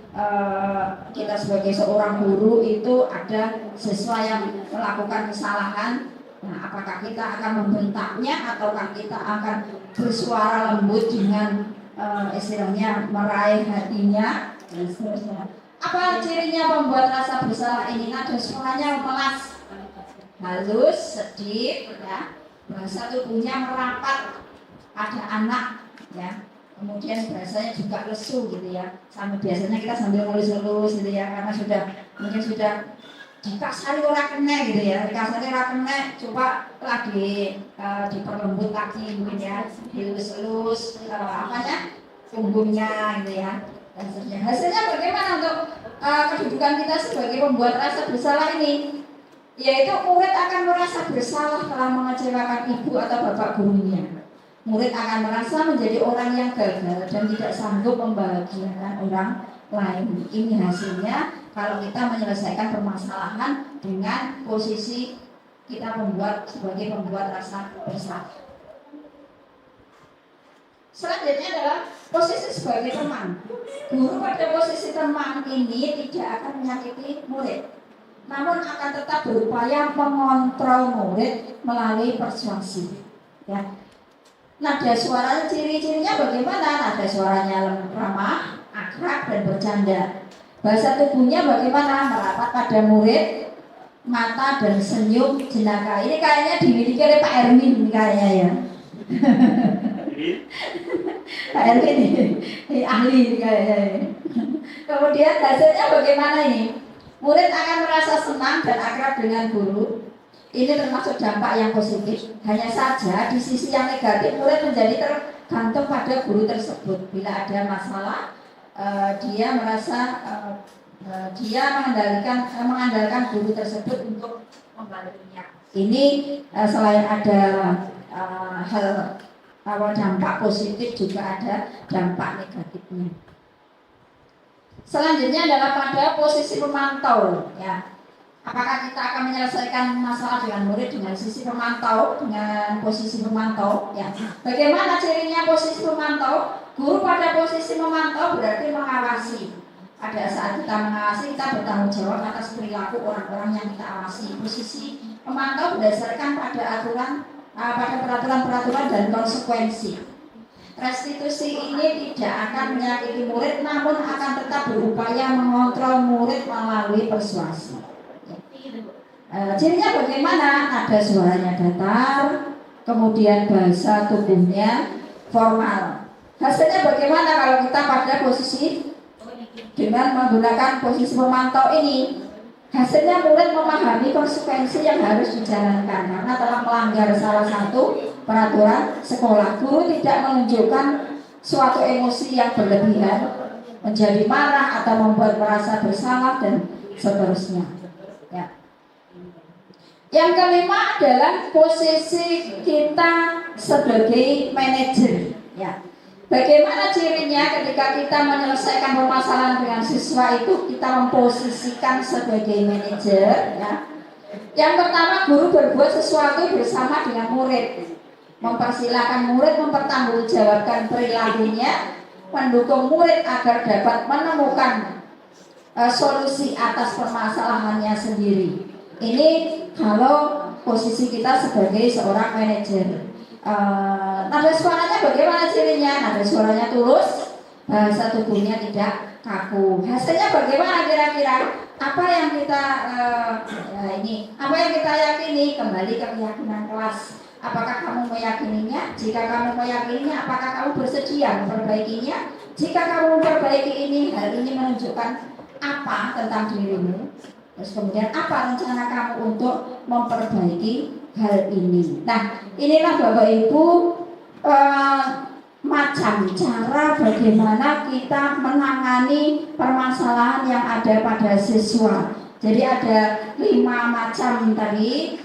kita sebagai seorang guru itu ada siswa yang melakukan kesalahan. Nah, apakah kita akan membentaknya ataukah kita akan bersuara lembut dengan istilahnya meraih hatinya dan seterusnya. Apa cirinya pembuat rasa bersalah ini? Nada suaranya melas, halus, sedih, ya. Bahasa tubuhnya merapat pada anak, ya. Kemudian bahasanya juga lesu gitu, ya. Sampai biasanya kita sambil ngelus-ngelus gitu, ya, karena mungkin sudah dikasari ora kena gitu ya, dikasari ora kena, coba lagi diperlembut lagi mungkin ya, dilus-lus punggungnya gitu ya, dan seterusnya. Hasilnya bagaimana untuk kedudukan kita sebagai pembuat rasa bersalah ini? Yaitu murid akan merasa bersalah telah mengecewakan ibu atau bapak gurunya. Murid akan merasa menjadi orang yang gagal dan tidak sanggup membahagiakan orang lain. Ini hasilnya kalau kita menyelesaikan permasalahan dengan posisi kita sebagai pembuat rasa bersalah. Selanjutnya adalah posisi sebagai teman. Guru pada posisi teman ini tidak akan menyakiti murid, namun akan tetap berupaya mengontrol murid melalui persuasi. Ya. Nada suaranya, ciri-cirinya bagaimana? Nada suaranya ramah, akrab, dan bercanda. Bahasa tubuhnya bagaimana? Merapat pada murid, mata dan senyum jenaka. Ini kayaknya dimiliki oleh Pak Erwin kayaknya ya. Pak Erwin ini ahli kayaknya. Kemudian hasilnya bagaimana ini? Murid akan merasa senang dan akrab dengan guru. Ini termasuk dampak yang positif. Hanya saja di sisi yang negatif, murid menjadi tergantung pada guru tersebut. Bila ada masalah, dia merasa dia mengandalkan guru tersebut untuk membantunya. Ini selain ada dampak positif, juga ada dampak negatifnya. Selanjutnya adalah pada posisi pemantau, ya. Apakah kita akan menyelesaikan masalah dengan murid dengan sisi pemantau, dengan posisi pemantau? Ya. Bagaimana cirinya posisi pemantau? Guru pada posisi memantau berarti mengawasi. Pada saat kita mengawasi, kita bertanggung jawab atas perilaku orang-orang yang kita awasi. Posisi memantau berdasarkan pada peraturan-peraturan dan konsekuensi. Restitusi ini tidak akan menyakiti murid, namun akan tetap berupaya mengontrol murid melalui persuasi. Cirinya bagaimana? Nada suaranya datar, kemudian bahasa tubuhnya formal. Hasilnya bagaimana kalau kita pada posisi dengan menggunakan posisi memantau ini? Hasilnya murid memahami konsekuensi yang harus dijalankan karena telah melanggar salah satu peraturan sekolah. Guru tidak menunjukkan suatu emosi yang berlebihan, menjadi marah atau membuat merasa bersalah dan seterusnya. Ya. Yang kelima adalah posisi kita sebagai manajer. Ya. Bagaimana cirinya ketika kita menyelesaikan permasalahan dengan siswa itu? Kita memposisikan sebagai manajer. Ya. Yang pertama, guru berbuat sesuatu bersama dengan murid, mempersilahkan murid mempertanggungjawabkan perilakunya, mendukung murid agar dapat menemukan solusi atas permasalahannya sendiri. Ini kalau posisi kita sebagai seorang manajer. Nada suaranya bagaimana cirinya? Nada suaranya tulus, bahasa tubuhnya tidak kaku. Hasilnya bagaimana kira-kira? Apa yang kita apa yang kita yakini? Kembali ke keyakinan kelas. Apakah kamu meyakininya? Jika kamu meyakininya, apakah kamu bersedia memperbaikinya? Jika kamu memperbaiki ini, hal ini menunjukkan apa tentang dirimu? Terus kemudian apa rencana kamu untuk memperbaiki hal ini? Nah, inilah Bapak Ibu macam cara bagaimana kita menangani permasalahan yang ada pada siswa. Jadi ada 5 macam tadi.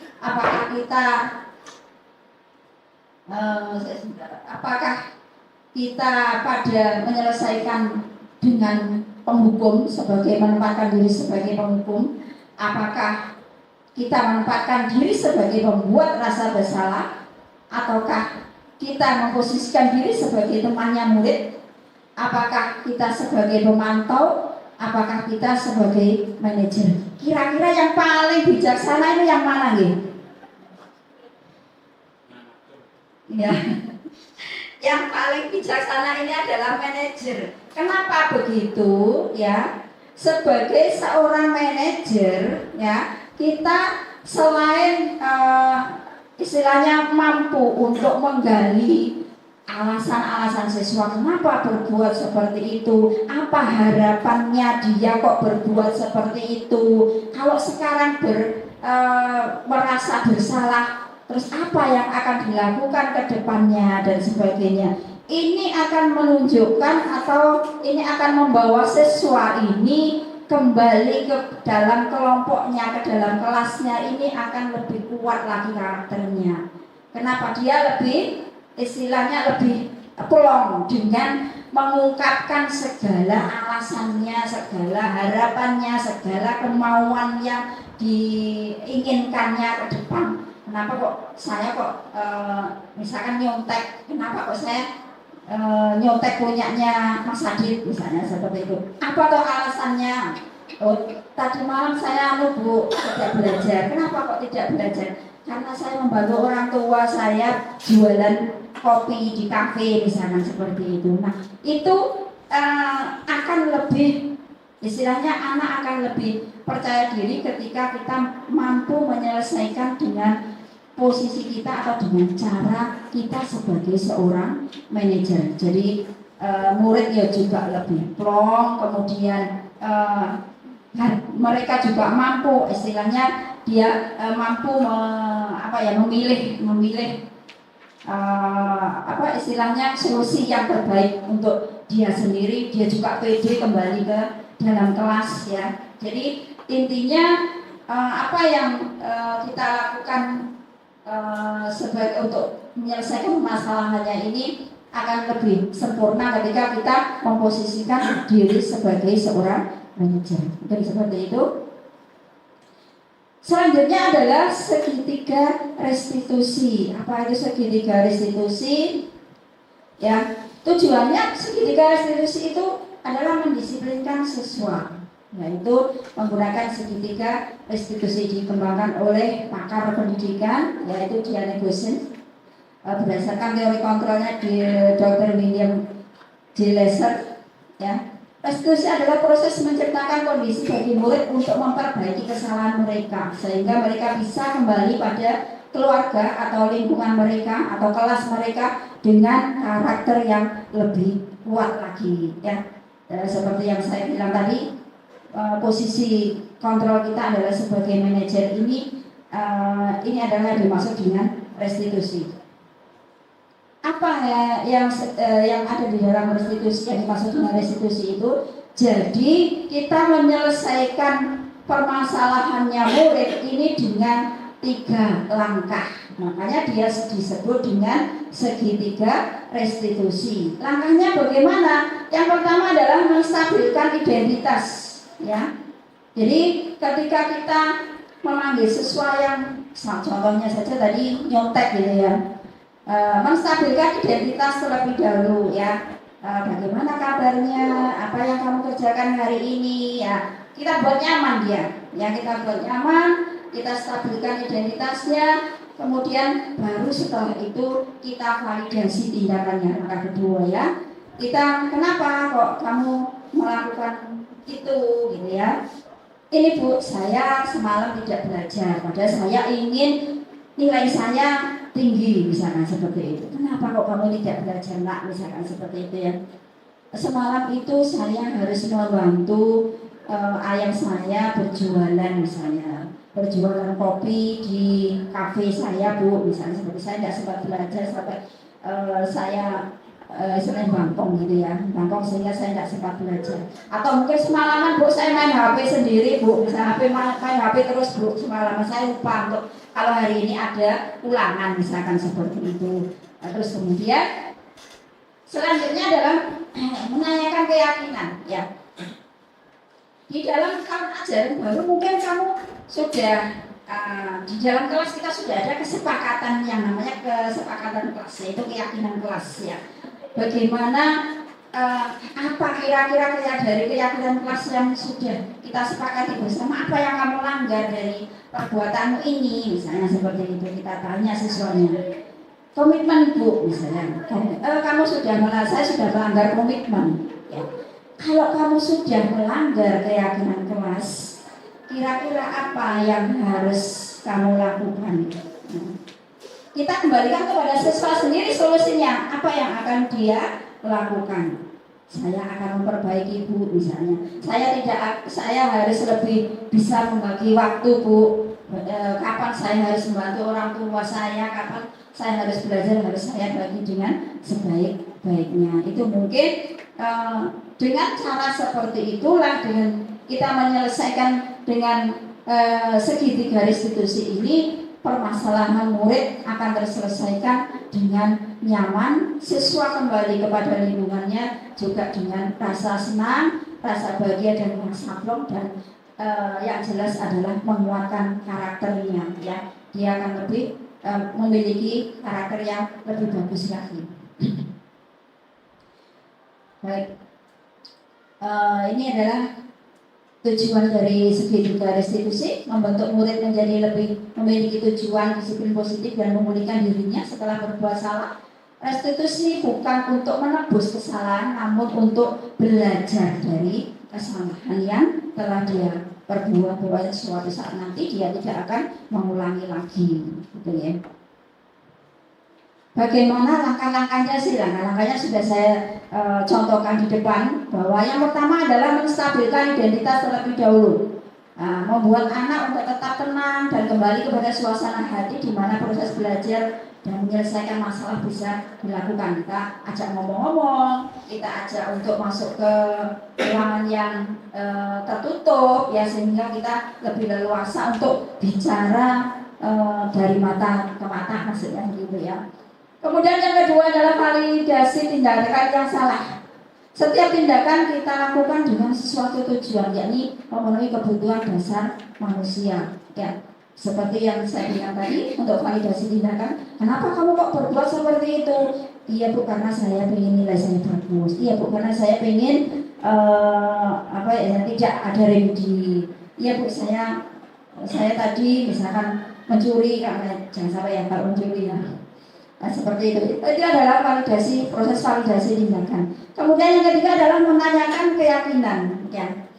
Apakah kita pada menyelesaikan dengan penghukum sebagai menempatkan diri sebagai penghukum? Apakah kita menempatkan diri sebagai pembuat rasa bersalah? Ataukah kita memposisikan diri sebagai temannya murid? Apakah kita sebagai pemantau? Apakah kita sebagai manajer? Kira-kira yang paling bijaksana ini yang mana nih? Ya. Yang paling bijaksana ini adalah manajer. Kenapa begitu? Ya, sebagai seorang manajer, ya, kita selain istilahnya mampu untuk menggali alasan-alasan siswa kenapa berbuat seperti itu, apa harapannya dia kok berbuat seperti itu. Kalau sekarang merasa bersalah, terus apa yang akan dilakukan ke depannya dan sebagainya. Ini akan menunjukkan atau ini akan membawa siswa ini kembali ke dalam kelompoknya, ke dalam kelasnya, ini akan lebih kuat lagi karakternya. Kenapa? Dia lebih, istilahnya lebih plong dengan mengungkapkan segala alasannya, segala harapannya, segala kemauan yang diinginkannya ke depan. Kenapa kok saya misalkan nyontek, kenapa kok saya nyontek punyanya Mas Adit misalnya seperti itu. Apa tuh alasannya? Oh, tadi malam saya Bu tidak belajar. Kenapa kok tidak belajar? Karena saya membantu orang tua saya jualan kopi di kafe misalnya seperti itu. Nah, itu akan lebih, istilahnya anak akan lebih percaya diri ketika kita mampu menyelesaikan dengan posisi kita atau dengan cara kita sebagai seorang manajer. Jadi murid ya juga lebih plong, kemudian mereka juga mampu, istilahnya dia mampu memilih istilahnya solusi yang terbaik untuk dia sendiri. Dia juga pede kembali ke dalam kelas ya. Jadi intinya apa yang kita lakukan sebagai untuk menyelesaikan permasalahannya ini akan lebih sempurna ketika kita memposisikan diri sebagai seorang manajer. Mungkin seperti itu. Selanjutnya adalah segitiga restitusi. Apa itu segitiga restitusi? Ya, tujuannya segitiga restitusi itu adalah mendisiplinkan siswa, yaitu menggunakan segitiga restitusi dikembangkan oleh pakar pendidikan, yaitu Diane Goosen, berdasarkan teori kontrolnya di Dr. William J. Lesser. Ya, restitusi adalah proses menciptakan kondisi bagi murid untuk memperbaiki kesalahan mereka sehingga mereka bisa kembali pada keluarga atau lingkungan mereka atau kelas mereka dengan karakter yang lebih kuat lagi. Ya, seperti yang saya bilang tadi, posisi kontrol kita adalah sebagai manajer ini adalah dimaksud dengan restitusi. Apa yang ada di dalam restitusi, yang dimaksud dengan restitusi itu? Jadi kita menyelesaikan permasalahannya murid ini dengan 3 langkah. Makanya dia disebut dengan segitiga restitusi. Langkahnya bagaimana? Yang pertama adalah menstabilkan identitas, ya. Jadi ketika kita memanggil siswa yang, contohnya saja tadi nyontek gitu ya, menstabilkan identitas terlebih dahulu ya. Bagaimana kabarnya, apa yang kamu kerjakan hari ini ya, kita buat nyaman dia ya, kita buat nyaman, kita stabilkan identitasnya, kemudian baru setelah itu kita validasi tindakannya. Langkah kedua ya, kita kenapa kok kamu melakukan itu gitu ya. Ini Bu, saya semalam tidak belajar, padahal saya ingin nilai saya tinggi misalkan seperti itu. Kenapa kok kamu tidak belajar nak, misalkan seperti itu ya. Semalam itu saya harus membantu ayah saya berjualan misalnya, berjualan kopi di kafe saya Bu, misalnya seperti saya tidak sempat belajar sampai saya selain bangkong gitu ya, bangkong sehingga saya tidak sempat belajar. Atau mungkin semalaman Bu saya main HP sendiri Bu, misalnya main HP terus Bu, semalaman saya lupa untuk kalau hari ini ada ulangan misalkan seperti itu. Terus kemudian selanjutnya adalah menanyakan keyakinan ya. Di dalam tahun ajaran baru mungkin kamu sudah di dalam kelas kita sudah ada kesepakatan yang namanya kesepakatan kelas, yaitu keyakinan kelas ya. Bagaimana apa kira-kira dari keyakinan kelas yang sudah kita sepakati bersama, apa yang kamu langgar dari perbuatanmu ini, misalnya seperti itu. Kita tanya siswanya, komitmen Bu misalnya, kamu sudah saya sudah melanggar komitmen ya. Kalau kamu sudah melanggar keyakinan kelas, kira-kira apa yang harus kamu lakukan? kita kembalikan kepada siswa sendiri solusinya. Apa yang akan dia lakukan? Saya akan memperbaiki Bu misalnya. Saya harus lebih bisa membagi waktu Bu. Kapan saya harus membantu orang tua saya, kapan saya harus belajar, harus saya bagi dengan sebaik-baiknya. Itu mungkin dengan cara seperti itulah, dengan kita menyelesaikan dengan segitiga restitusi ini, permasalahan murid akan terselesaikan dengan nyaman, siswa kembali kepada lingkungannya juga dengan rasa senang, rasa bahagia dan rasa plong, dan yang jelas adalah menguatkan karakternya, ya. Dia akan lebih memiliki karakter yang lebih bagus lagi. Baik, ini adalah tujuan dari segitiga restitusi, membentuk murid menjadi lebih memiliki tujuan disiplin positif dan memulihkan dirinya setelah berbuat salah. Restitusi bukan untuk menebus kesalahan, namun untuk belajar dari kesalahan yang telah dia perbuat, bahwa suatu saat nanti dia tidak akan mengulangi lagi, gitu ya. Bagaimana langkah-langkahnya sih? Langkah-langkahnya sudah saya contohkan di depan, bahwa yang pertama adalah menstabilkan identitas terlebih dahulu, membuat anak untuk tetap tenang dan kembali kepada suasana hati di mana proses belajar dan menyelesaikan masalah bisa dilakukan. Kita ajak ngomong-ngomong, kita ajak untuk masuk ke ruangan yang tertutup, ya, sehingga kita lebih leluasa untuk bicara dari mata ke mata, maksudnya gitu ya. Kemudian yang kedua adalah validasi tindakan yang salah. Setiap tindakan kita lakukan dengan sesuatu tujuan, yakni memenuhi kebutuhan dasar manusia. Ya, seperti yang saya bilang tadi, untuk validasi tindakan, kenapa kamu kok berbuat seperti itu? Iya Bu, karena saya ingin nilai saya bagus. Iya Bu, karena saya ingin tidak ada remedi. Iya Bu, saya tadi misalkan mencuri, karena jangan sampai ya kalau mencuri ya. Nah, seperti itu adalah validasi, proses validasi tindakan. Kemudian yang ketiga adalah menanyakan keyakinan, ya.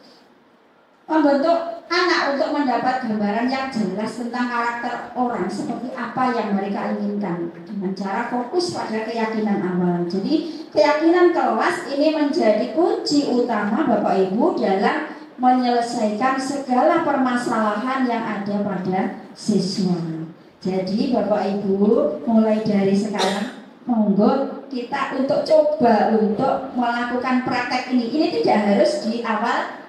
Membentuk anak untuk mendapat gambaran yang jelas tentang karakter orang, seperti apa yang mereka inginkan, dengan cara fokus pada keyakinan awal. Jadi keyakinan kelas ini menjadi kunci utama Bapak Ibu dalam menyelesaikan segala permasalahan yang ada pada siswa. Jadi Bapak Ibu, mulai dari sekarang monggo kita untuk coba untuk melakukan praktek ini. Ini tidak harus di awal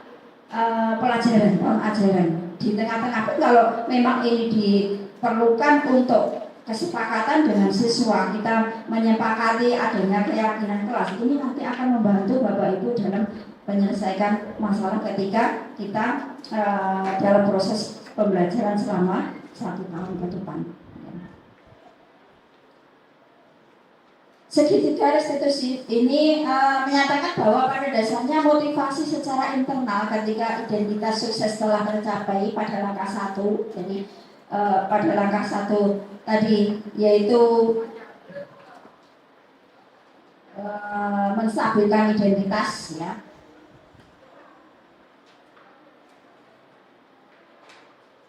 pelajaran, ajaran. Di tengah-tengah pun kalau memang ini diperlukan untuk kesepakatan dengan siswa, kita menyepakati adanya keyakinan kelas. Ini nanti akan membantu Bapak Ibu dalam menyelesaikan masalah ketika kita dalam proses pembelajaran selama 1 tahun ke depan. Segitiga restitusi ini menyatakan bahwa pada dasarnya motivasi secara internal ketika identitas sukses telah tercapai pada langkah 1. Jadi pada langkah 1 tadi yaitu menstabilkan identitas, ya.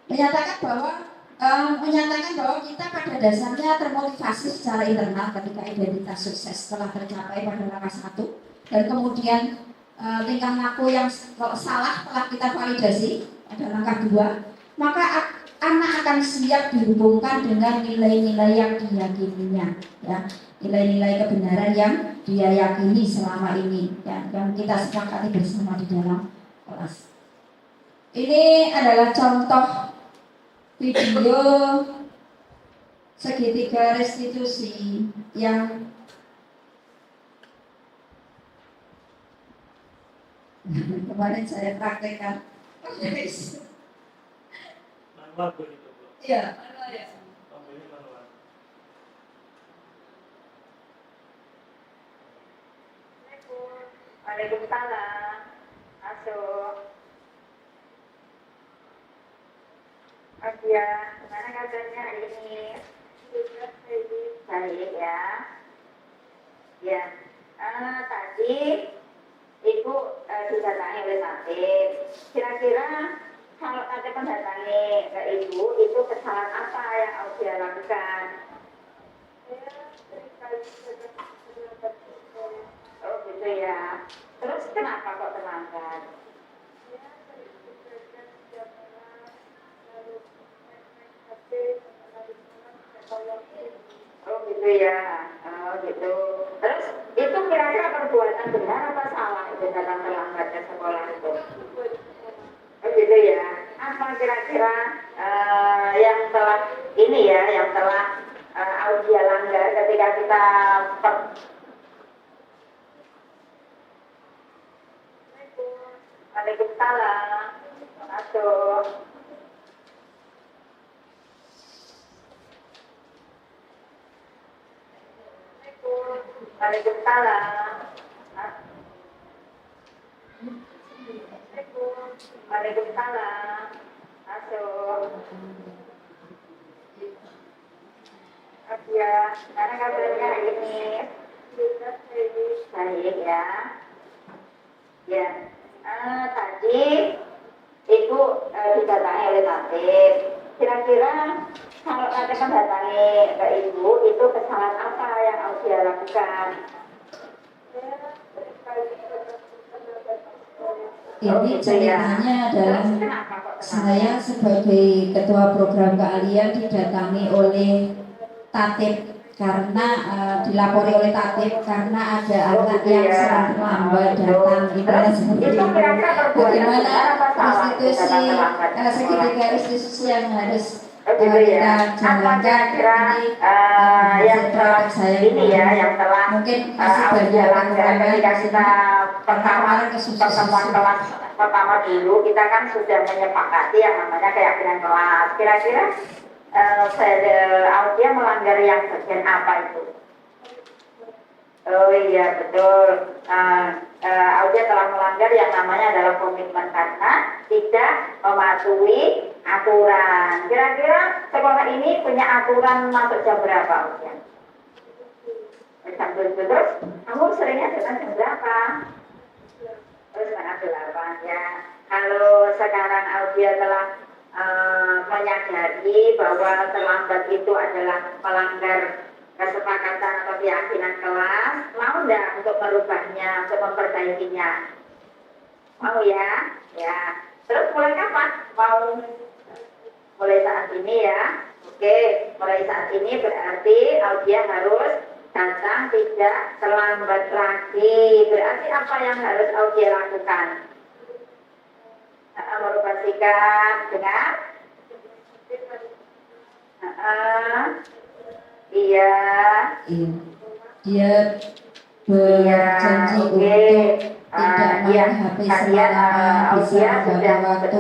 Menyatakan bahwa kita pada dasarnya termotivasi secara internal ketika identitas sukses telah tercapai pada langkah 1, dan kemudian tingkah laku yang salah telah kita validasi pada langkah 2, maka anak akan siap dihubungkan dengan nilai-nilai yang diyakininya, ya, nilai-nilai kebenaran yang dia yakini selama ini, ya, yang kita sepakati bersama di dalam kelas. Ini adalah contoh video segitiga restitusi yang kemarin saya praktekkan. Manual begitu Bu. Iya, manual ya. Pembeli manual. Waalaikumsalam. Masuk. Ya, gimana kabarnya hari ini? Juga baik ya. Ya, tadi Ibu didatangi oleh Tatip. Kira-kira kalau Tatip mendatangi ke Ibu, itu kesalahan apa yang harus dia lakukan? Oh gitu ya. Terus kenapa kok terlambat? Oh gitu ya. Oh gitu. Terus itu kira-kira perbuatan benar apa salah itu datang terlambat ke sekolah itu? Oh gitu ya. Apa kira-kira yang telah ini ya, yang telah Audia langgar ketika kita Waalaikumsalam. Masuk. Waalaikumsalam. Waalaikumsalam. Masuk. Ya, mana kabarnya hari ini? Baik ya. Ya, tadi Ibu didatangi oleh tatip. Kira-kira kalau tatip mendatangi ke Ibu, itu kesalahan apa yang harus dia lakukan? Ini ceritanya adalah saya sebagai ketua program keahlian didatangi oleh tatip karena dilapori oleh tatip karena ada anak yang sering terlambat datang ibarat seperti itu. Bagaimana restitusi segitiga restitusi yang harus kita jalankan ini yang telah saya ini ya, yang telah mungkin masih banyak ketika kita pertama pertemuan kelas pertama dulu kita kan sudah menyepakati yang namanya keyakinan kelas. Kira-kira Audia melanggar yang bagian apa itu? Oh iya betul. Audia telah melanggar yang namanya adalah komitmen karena tidak mematuhi aturan. Kira-kira sekolah ini punya aturan masuk jam berapa, Audia? Jam 7. Terus kamu seringnya datang jam berapa? Terus setengah 8 ya. Kalau sekarang Audia telah menyadari bahwa terlambat itu adalah melanggar kesepakatan atau keyakinan kelas, mau enggak untuk merubahnya, untuk memperbaikinya? Mau ya? Ya. Terus mulai kapan? Mau mulai saat ini ya? Oke, mulai saat ini berarti Audia harus datang tidak terlambat lagi. Berarti apa yang harus Audia lakukan? Merubah sikap dengan iya dia berjanji untuk tidak main HP selama bisa pada waktu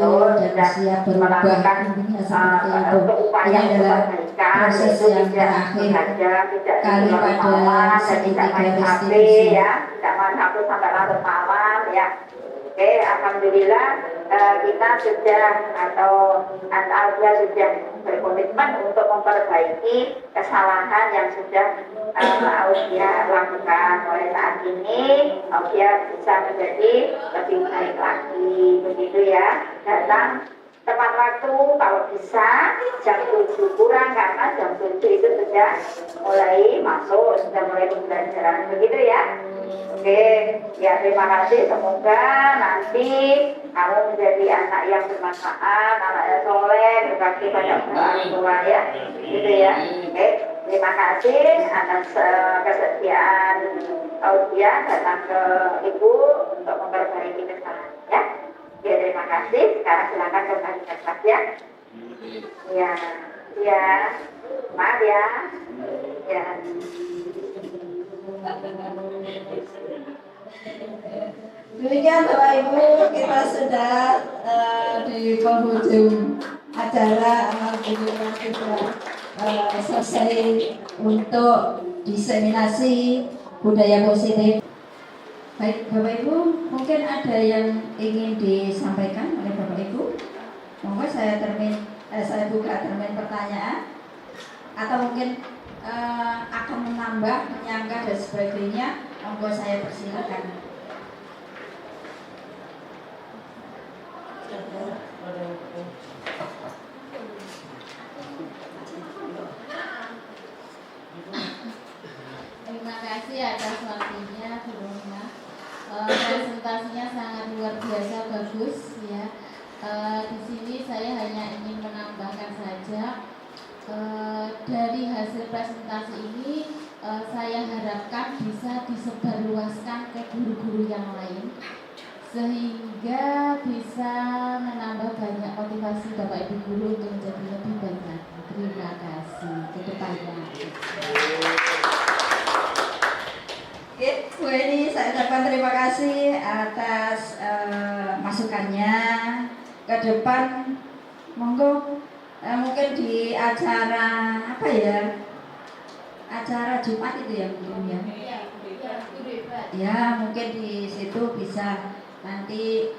dan siap berubah intinya seperti itu. Ini adalah proses yang terakhir kali pada segitiga restitusi. tidak main HP sampai larut malam ya. Oke, alhamdulillah kita sudah atau Audia sudah berkomitmen untuk memperbaiki kesalahan yang sudah Audia lakukan. Mulai saat ini Audia bisa menjadi lebih baik lagi, begitu ya. Datang tepat waktu kalau bisa jam 7 kurang karena jam 7 itu sudah mulai masuk, sudah mulai pembelajaran, begitu ya. Oke, ya terima kasih. Semoga nanti kamu menjadi anak yang bermanfaat, anak yang soleh, berbakti pada orang tua ya, gitu ya. Oke, terima kasih atas kesediaan Audia datang ke Ibu untuk memperbaiki kesalahan ya. Ya terima kasih. Sekarang silakan kembali ke kelas ya. Ya, ya, maaf ya. Ya. Demikian Bapak Ibu, kita sudah di penghujung acara. Alhamdulillah sudah selesai untuk diseminasi budaya positif. Baik Bapak Ibu, mungkin ada yang ingin disampaikan oleh Bapak Ibu. Monggo saya buka termin pertanyaan atau mungkin akan menambah, menyanggah dan sebagainya. Monggo saya persilakan. waktunya, Bu Rohma. Presentasinya sangat luar biasa bagus ya. Di sini saya hanya ingin menambahkan saja dari hasil presentasi ini saya harapkan bisa disebarluaskan ke guru-guru yang lain sehingga bisa menambah banyak motivasi Bapak Ibu guru untuk menjadi lebih baik lagi. Terima kasih ke depannya. Oke, Bu Eni, saya ucapkan terima kasih atas masukannya. Ke depan, monggo mungkin di acara apa ya? Acara Jumat itu ya mungkin ya. Ya, mungkin di situ bisa nanti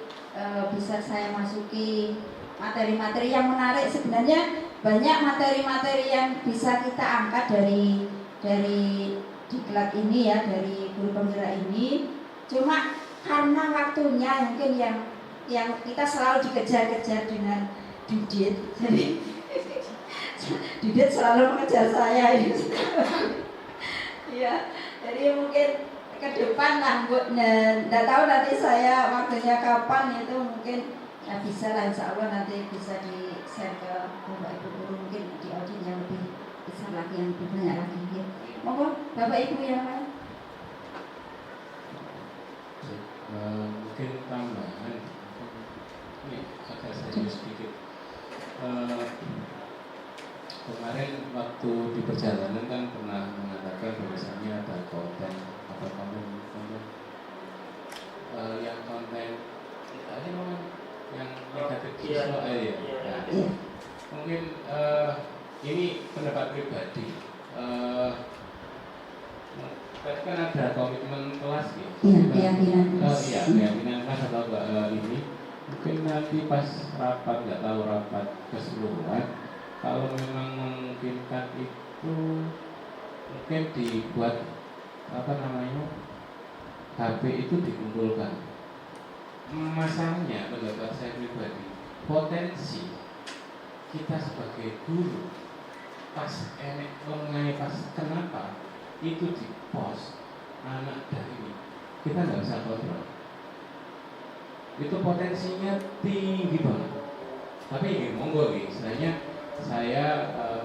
bisa saya masuki materi-materi yang menarik. Sebenarnya banyak materi-materi yang bisa kita angkat dari diklat ini ya, dari guru penggerak ini. Cuma karena waktunya mungkin yang kita selalu dikejar-kejar dengan Didit, jadi Didit selalu mengejar saya ini. Iya, jadi mungkin ke depan lah Bu, nggak tahu nanti saya waktunya kapan, itu mungkin ya bisa lah, insya Allah nanti bisa di share ke Bapak Ibu guru, mungkin di audit yang lebih besar lagi, yang lebih banyak lagi ya. Monggo Bapak Ibu yang lain. Mungkin tambahan ini agak serius sedikit. Kemarin waktu di perjalanan kan pernah mengatakan bahwasannya ada konten yang konten yang negatif siswa ya. Nah, mungkin ini pendapat pribadi. Tadi kan ada komitmen kelas ya. Keyakinan kelas. Iya, keyakinan kelas atau ini. Mungkin nanti pas rapat, nggak tahu rapat keseluruhan, kalau memang memungkinkan itu mungkin dibuat HP itu dikumpulkan. Masalahnya pendapat saya pribadi, potensi kita sebagai guru pas kenapa itu di pos anak dari kita nggak bisa kontrol. Itu potensinya tinggi banget. Tapi ini monggo nih, saya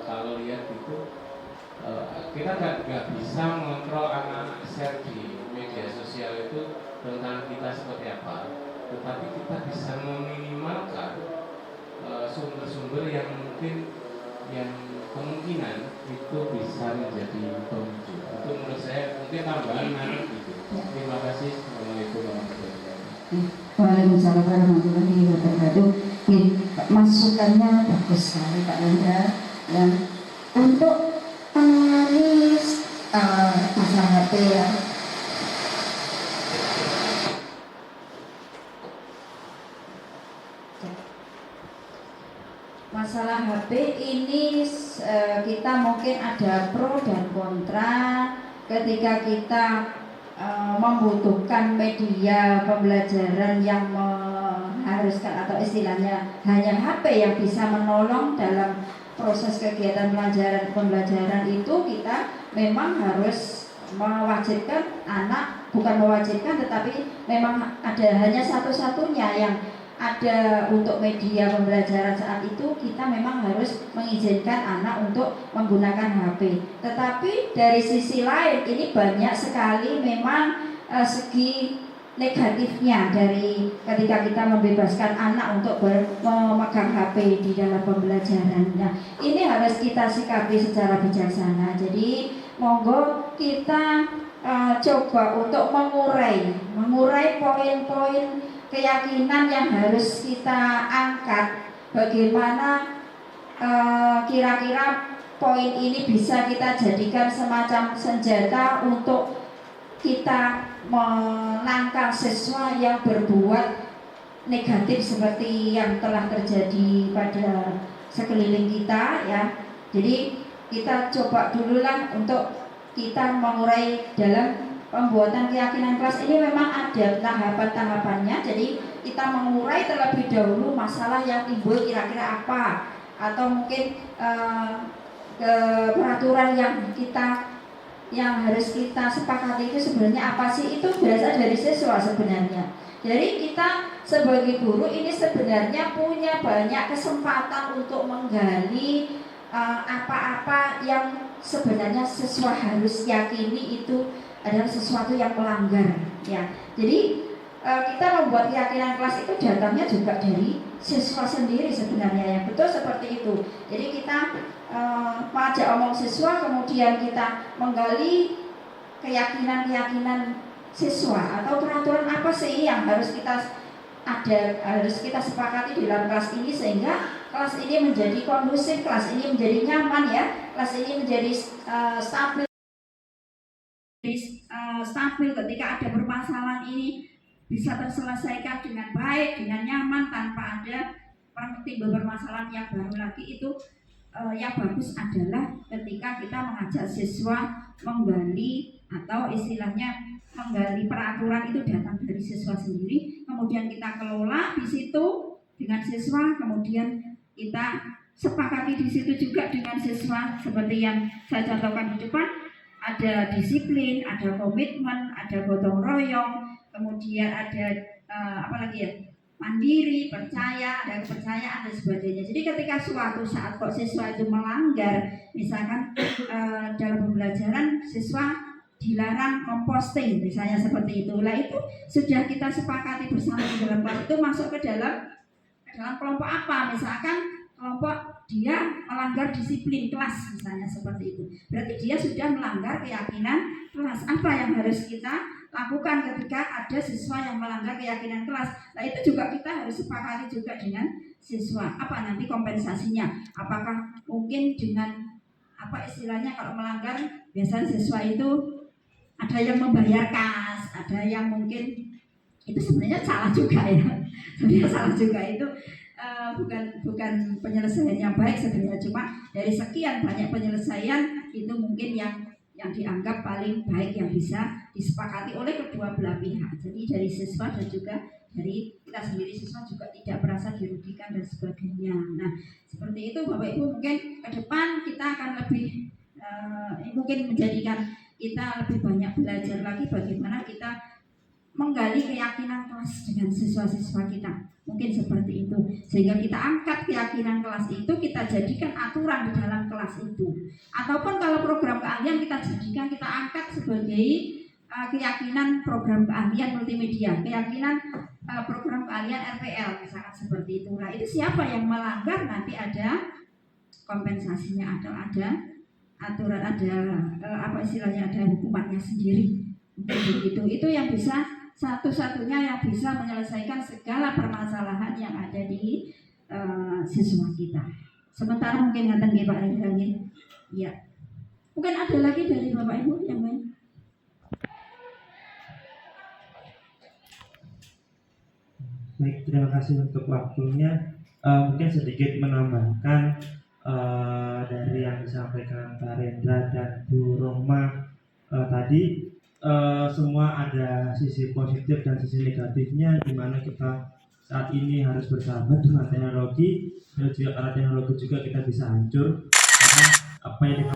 kalau lihat itu kita nggak bisa mengontrol anak-anak share di media sosial itu tentang kita seperti apa, tetapi kita bisa meminimalkan sumber-sumber yang mungkin yang kemungkinan itu bisa menjadi pemicu. Itu menurut saya mungkin tambahan gitu. Terima kasih. Assalamualaikum warahmatullahi wabarakatuh. Waalaikumsalam warahmatullahi wabarakatuh. Masukannya bagus sekali Pak Nanda. Dan untuk menangani masalah HP ya, masalah HP ini kita mungkin ada pro dan kontra. Ketika kita membutuhkan media pembelajaran yang mengharuskan atau istilahnya hanya HP yang bisa menolong dalam proses kegiatan pembelajaran itu, kita memang harus mewajibkan anak, bukan mewajibkan tetapi memang ada hanya satu-satunya yang ada untuk media pembelajaran saat itu, kita memang harus mengizinkan anak untuk menggunakan HP. Tetapi dari sisi lain ini banyak sekali memang segi negatifnya dari ketika kita membebaskan anak untuk memegang HP di dalam pembelajaran. Nah, ini harus kita sikapi secara bijaksana. Jadi monggo kita coba untuk mengurai poin-poin keyakinan yang harus kita angkat. Bagaimana kira-kira poin ini bisa kita jadikan semacam senjata untuk kita menangkal siswa yang berbuat negatif seperti yang telah terjadi pada sekeliling kita ya. Jadi kita coba dululah untuk kita mengurai dalam pembuatan keyakinan kelas ini. Memang ada tahapan-tahapannya. Jadi kita mengurai terlebih dahulu masalah yang timbul kira-kira apa, atau mungkin peraturan yang kita yang harus kita sepakati itu sebenarnya apa sih? Itu berasal dari siswa sebenarnya. Jadi kita sebagai guru ini sebenarnya punya banyak kesempatan untuk menggali apa-apa yang sebenarnya siswa harus yakini itu adalah sesuatu yang melanggar, ya. Jadi kita membuat keyakinan kelas itu datangnya juga dari siswa sendiri sebenarnya, yang betul seperti itu. Jadi kita mengajak omong siswa, kemudian kita menggali keyakinan-keyakinan siswa atau peraturan apa sih yang harus kita sepakati di dalam kelas ini sehingga kelas ini menjadi kondusif, kelas ini menjadi nyaman, ya, kelas ini menjadi stabil ketika ada permasalahan ini bisa terselesaikan dengan baik, dengan nyaman, tanpa ada timbul permasalahan yang baru lagi. Itu yang bagus adalah ketika kita mengajak siswa menggali atau istilahnya menggali peraturan itu datang dari siswa sendiri, kemudian kita kelola di situ dengan siswa, kemudian kita sepakati di situ juga dengan siswa seperti yang saya contohkan di depan. Ada disiplin, ada komitmen, ada gotong royong, kemudian ada mandiri, percaya, ada kepercayaan dan sebagainya. Jadi ketika suatu saat kok siswa itu melanggar, misalkan dalam pembelajaran siswa dilarang memposting, misalnya seperti itu, lah itu sudah kita sepakati bersama di dalam kelas itu masuk ke dalam kelompok apa, misalkan kelompok dia melanggar disiplin kelas, misalnya seperti itu. Berarti dia sudah melanggar keyakinan kelas. Apa yang harus kita lakukan ketika ada siswa yang melanggar keyakinan kelas? Nah itu juga kita harus sepakati juga dengan siswa. Apa nanti kompensasinya? Apakah mungkin dengan apa istilahnya kalau melanggar biasanya siswa itu ada yang membayar kas, ada yang mungkin itu sebenarnya salah juga, ya. Sebenarnya salah juga itu. Bukan penyelesaian yang baik sebenarnya, cuma dari sekian banyak penyelesaian itu mungkin yang dianggap paling baik yang bisa disepakati oleh kedua belah pihak. Jadi dari siswa dan juga dari kita sendiri, siswa juga tidak merasa dirugikan dan sebagainya. Nah seperti itu Bapak Ibu, mungkin ke depan kita akan lebih mungkin menjadikan kita lebih banyak belajar lagi bagaimana kita menggali keyakinan kelas dengan siswa-siswa kita. Mungkin seperti itu, sehingga kita angkat keyakinan kelas itu, kita jadikan aturan di dalam kelas itu. Ataupun kalau program keahlian kita jadikan, kita angkat sebagai keyakinan program keahlian multimedia, keyakinan program keahlian RPL, misalkan seperti itu. Nah itu siapa yang melanggar nanti ada kompensasinya atau ada aturan, ada apa istilahnya, ada hukumannya sendiri. Begitu, itu yang bisa satu-satunya yang bisa menyelesaikan segala permasalahan yang ada di siswa kita. Sementara mungkin ngaten nggih Pak Rendra. Ya. Mungkin ada lagi dari Bapak Ibu yang lain. Baik, terima kasih untuk waktunya. Mungkin sedikit menambahkan dari yang disampaikan Pak Rendra dan Bu Roma tadi. Semua ada sisi positif dan sisi negatifnya, di mana kita saat ini harus bersahabat dengan teknologi, dan juga karena teknologi juga kita bisa hancur karena apa yang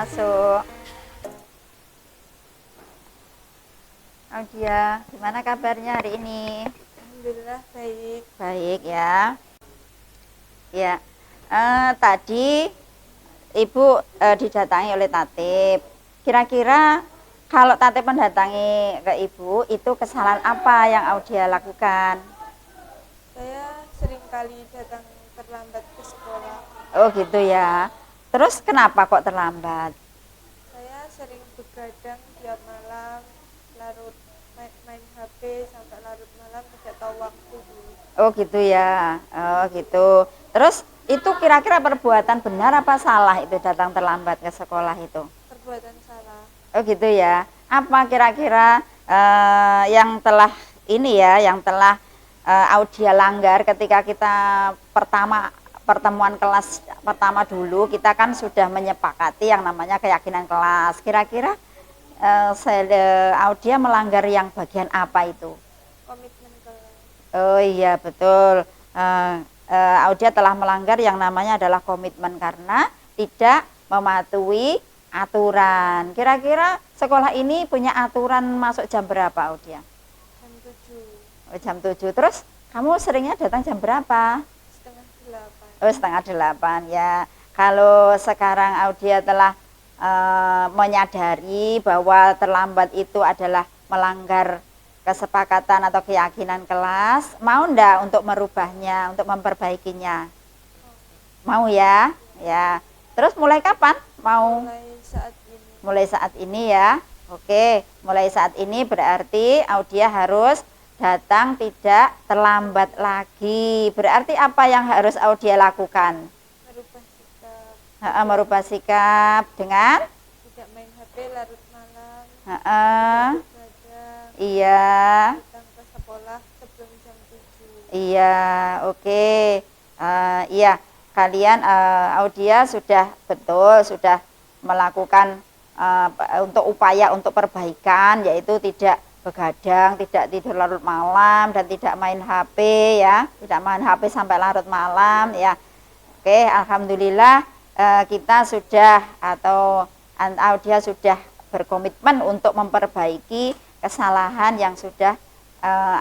masuk. Audia, gimana kabarnya hari ini? Alhamdulillah baik. Baik ya. Ya, tadi Ibu didatangi oleh Tatip. Kira-kira kalau Tatip mendatangi ke Ibu, itu kesalahan apa yang Audia lakukan? Saya sering kali datang terlambat ke sekolah. Oh gitu ya. Terus kenapa kok terlambat? Saya sering begadang tiap malam, larut main HP sampai larut malam, tidak tahu waktu dulu. Oh gitu ya. Oh gitu. Terus itu kira-kira perbuatan benar apa salah itu datang terlambat ke sekolah itu? Perbuatan salah. Oh gitu ya. Apa kira-kira yang telah ini ya, yang telah Audia langgar ketika kita pertemuan kelas pertama dulu, kita kan sudah menyepakati yang namanya keyakinan kelas. Kira-kira Audia melanggar yang bagian apa itu? Komitmen kelas. Oh iya betul. Audia telah melanggar yang namanya adalah komitmen karena tidak mematuhi aturan. Kira-kira sekolah ini punya aturan masuk jam berapa, Audia? Jam 7. Oh, jam 7. Terus kamu seringnya datang jam berapa? Setengah 8. Oh, setengah 8 ya. Kalau sekarang Audia telah menyadari bahwa terlambat itu adalah melanggar kesepakatan atau keyakinan kelas, mau ndak untuk merubahnya, untuk memperbaikinya? Mau ya? Ya. Terus mulai kapan? Mau? Mulai saat ini. Mulai saat ini ya. Oke, mulai saat ini berarti Audia harus datang tidak terlambat lagi. Berarti apa yang harus Audia lakukan? Merubah sikap. Merubah sikap dengan? Tidak main HP larut malam. Begadang. Iya. Datang ke sekolah sebelum jam 7. Iya, oke. Iya, kalian Audia sudah betul sudah melakukan untuk upaya untuk perbaikan, yaitu tidak begadang, tidak tidur larut malam, dan tidak main HP ya, tidak main HP sampai larut malam ya. Oke, alhamdulillah kita sudah atau Audia sudah berkomitmen untuk memperbaiki kesalahan yang sudah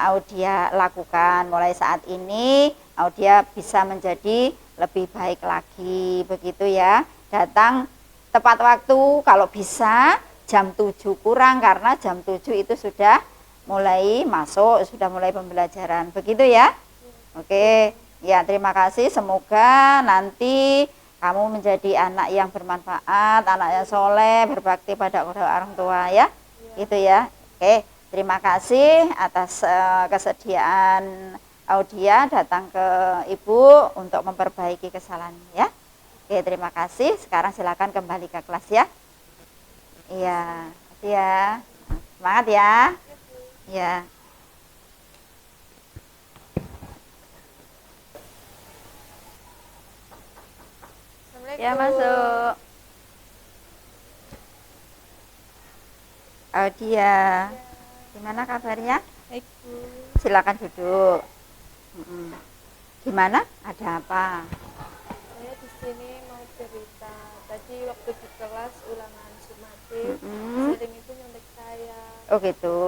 Audia lakukan. Mulai saat ini Audia bisa menjadi lebih baik lagi, begitu ya. Datang tepat waktu, kalau bisa jam 7 kurang, karena jam 7 itu sudah mulai masuk, sudah mulai pembelajaran, begitu ya. Oke, ya terima kasih. Semoga nanti kamu menjadi anak yang bermanfaat, anak yang soleh, berbakti pada orang tua ya, gitu ya. Oke, terima kasih atas kesediaan Audia datang ke Ibu untuk memperbaiki kesalahan ya. Oke, terima kasih. Sekarang silakan kembali ke kelas ya. Iya, ya. Semangat ya. Ya. Assalamualaikum. Ya, masuk. Audia. Gimana kabarnya? Baik, Bu. Silakan duduk. Gimana? Ada apa? Saya di sini mau cerita. Tadi waktu di kelas ulangan sumatif, sering itu nyontek saya. Oh gitu.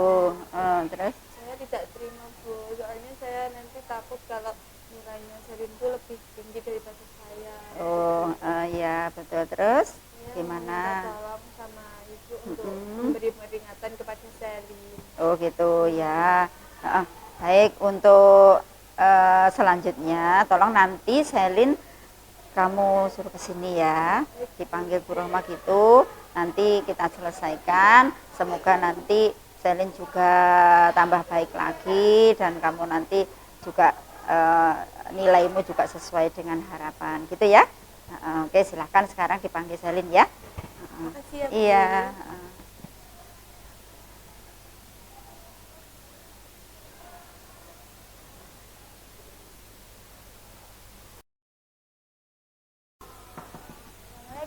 Terus? Saya tidak terima, Bu. Soalnya saya nanti takut kalau nilainya Selin itu lebih tinggi daripada saya. Oh ya betul. Terus? Saya Gimana? minta tolong sama Ibu untuk memberi peringatan kepada Selin. Oh gitu ya. Baik, untuk selanjutnya tolong nanti Selin kamu suruh ke sini ya, dipanggil Bu Rohmah gitu, nanti kita selesaikan. Semoga nanti Selin juga tambah baik lagi dan kamu nanti juga nilaimu juga sesuai dengan harapan gitu ya. Oke, silahkan sekarang dipanggil Selin ya. Makasih ya, Bu. Iya.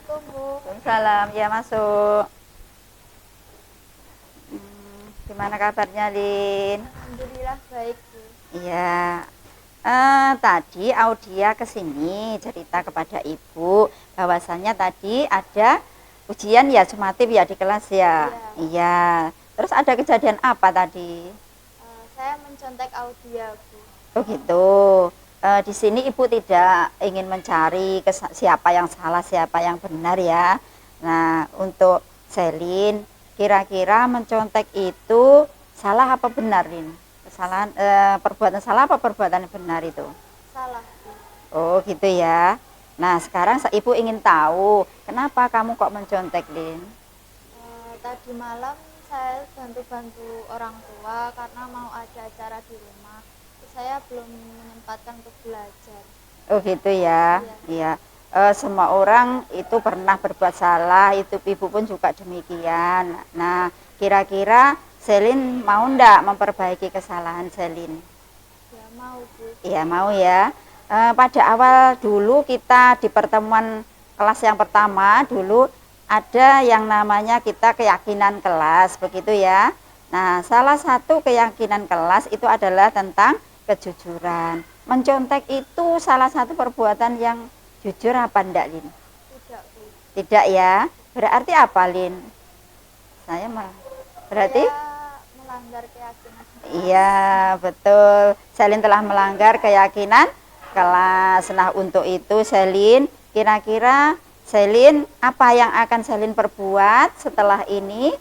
Assalamualaikum, Bu. Waalaikumsalam, ya masuk. Gimana kabarnya, Lin? Alhamdulillah baik, Bu. Iya. Tadi Audia ke sini cerita kepada Ibu bahwasannya tadi ada Ujian ya sumatif ya di kelas ya. Iya. Terus ada kejadian apa tadi? Saya mencontek Audia, Bu. Oh gitu. Di sini ibu tidak ingin mencari siapa yang salah siapa yang benar ya. Nah untuk Selin, kira-kira mencontek itu salah apa benar, Lin? Kesalahan perbuatan salah apa perbuatan benar itu? Salah, Bu. Oh gitu ya. Nah sekarang ibu ingin tahu kenapa kamu kok mencontek, Lin? Tadi malam saya bantu-bantu orang tua karena mau ada acara di rumah. Terus saya belum menyempatkan untuk belajar. Oh gitu ya. Iya. Semua orang itu pernah berbuat salah, itu ibu pun juga demikian. Nah kira-kira Selin mau ndak memperbaiki kesalahan Selin? Ya mau, Bu. Iya mau ya. Pada awal dulu kita di pertemuan kelas yang pertama dulu ada yang namanya kita keyakinan kelas, begitu ya. Nah salah satu keyakinan kelas itu adalah tentang kejujuran. Mencontek itu salah satu perbuatan yang jujur apa enggak, Lin? Tidak, Bu. Tidak ya. Berarti apa, Lin? Berarti Saya melanggar keyakinan. iya betul. Selin telah melanggar keyakinan kelas. Nah untuk itu Selin, kira-kira Selin apa yang akan Selin perbuat setelah ini?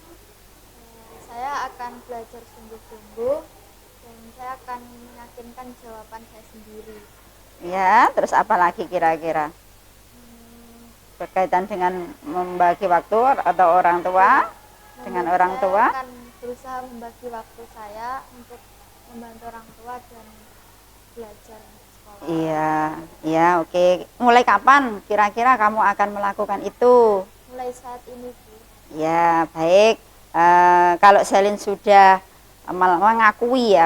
Saya akan belajar sungguh-sungguh dan saya akan meyakinkan jawaban saya sendiri. Ya, terus apa lagi kira-kira? Berkaitan dengan membagi waktu atau orang tua? Dengan orang tua? Saya akan berusaha membagi waktu saya untuk membantu orang tua dan belajar sekolah. Iya, ya oke. Mulai kapan kira-kira kamu akan melakukan itu? Mulai saat ini, Bu. Ya, baik. Kalau Selin sudah mengakui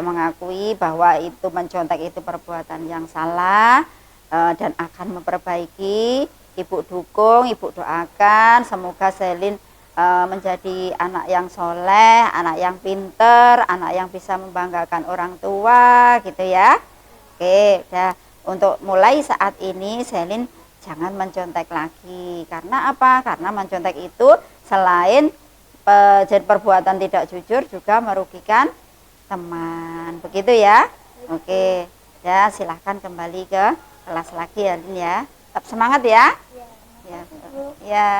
bahwa itu mencontek itu perbuatan yang salah dan akan memperbaiki, ibu dukung, ibu doakan semoga Selin menjadi anak yang soleh, anak yang pinter, anak yang bisa membanggakan orang tua gitu ya. Oke, dah. Untuk mulai saat ini Selin jangan mencontek lagi. Karena apa? Karena mencontek itu selain jadi perbuatan tidak jujur juga merugikan teman. Begitu ya? Oke. Ya, silahkan kembali ke kelas lagi ya, Lin ya. Tetap semangat ya. Ya. Ya. Ya.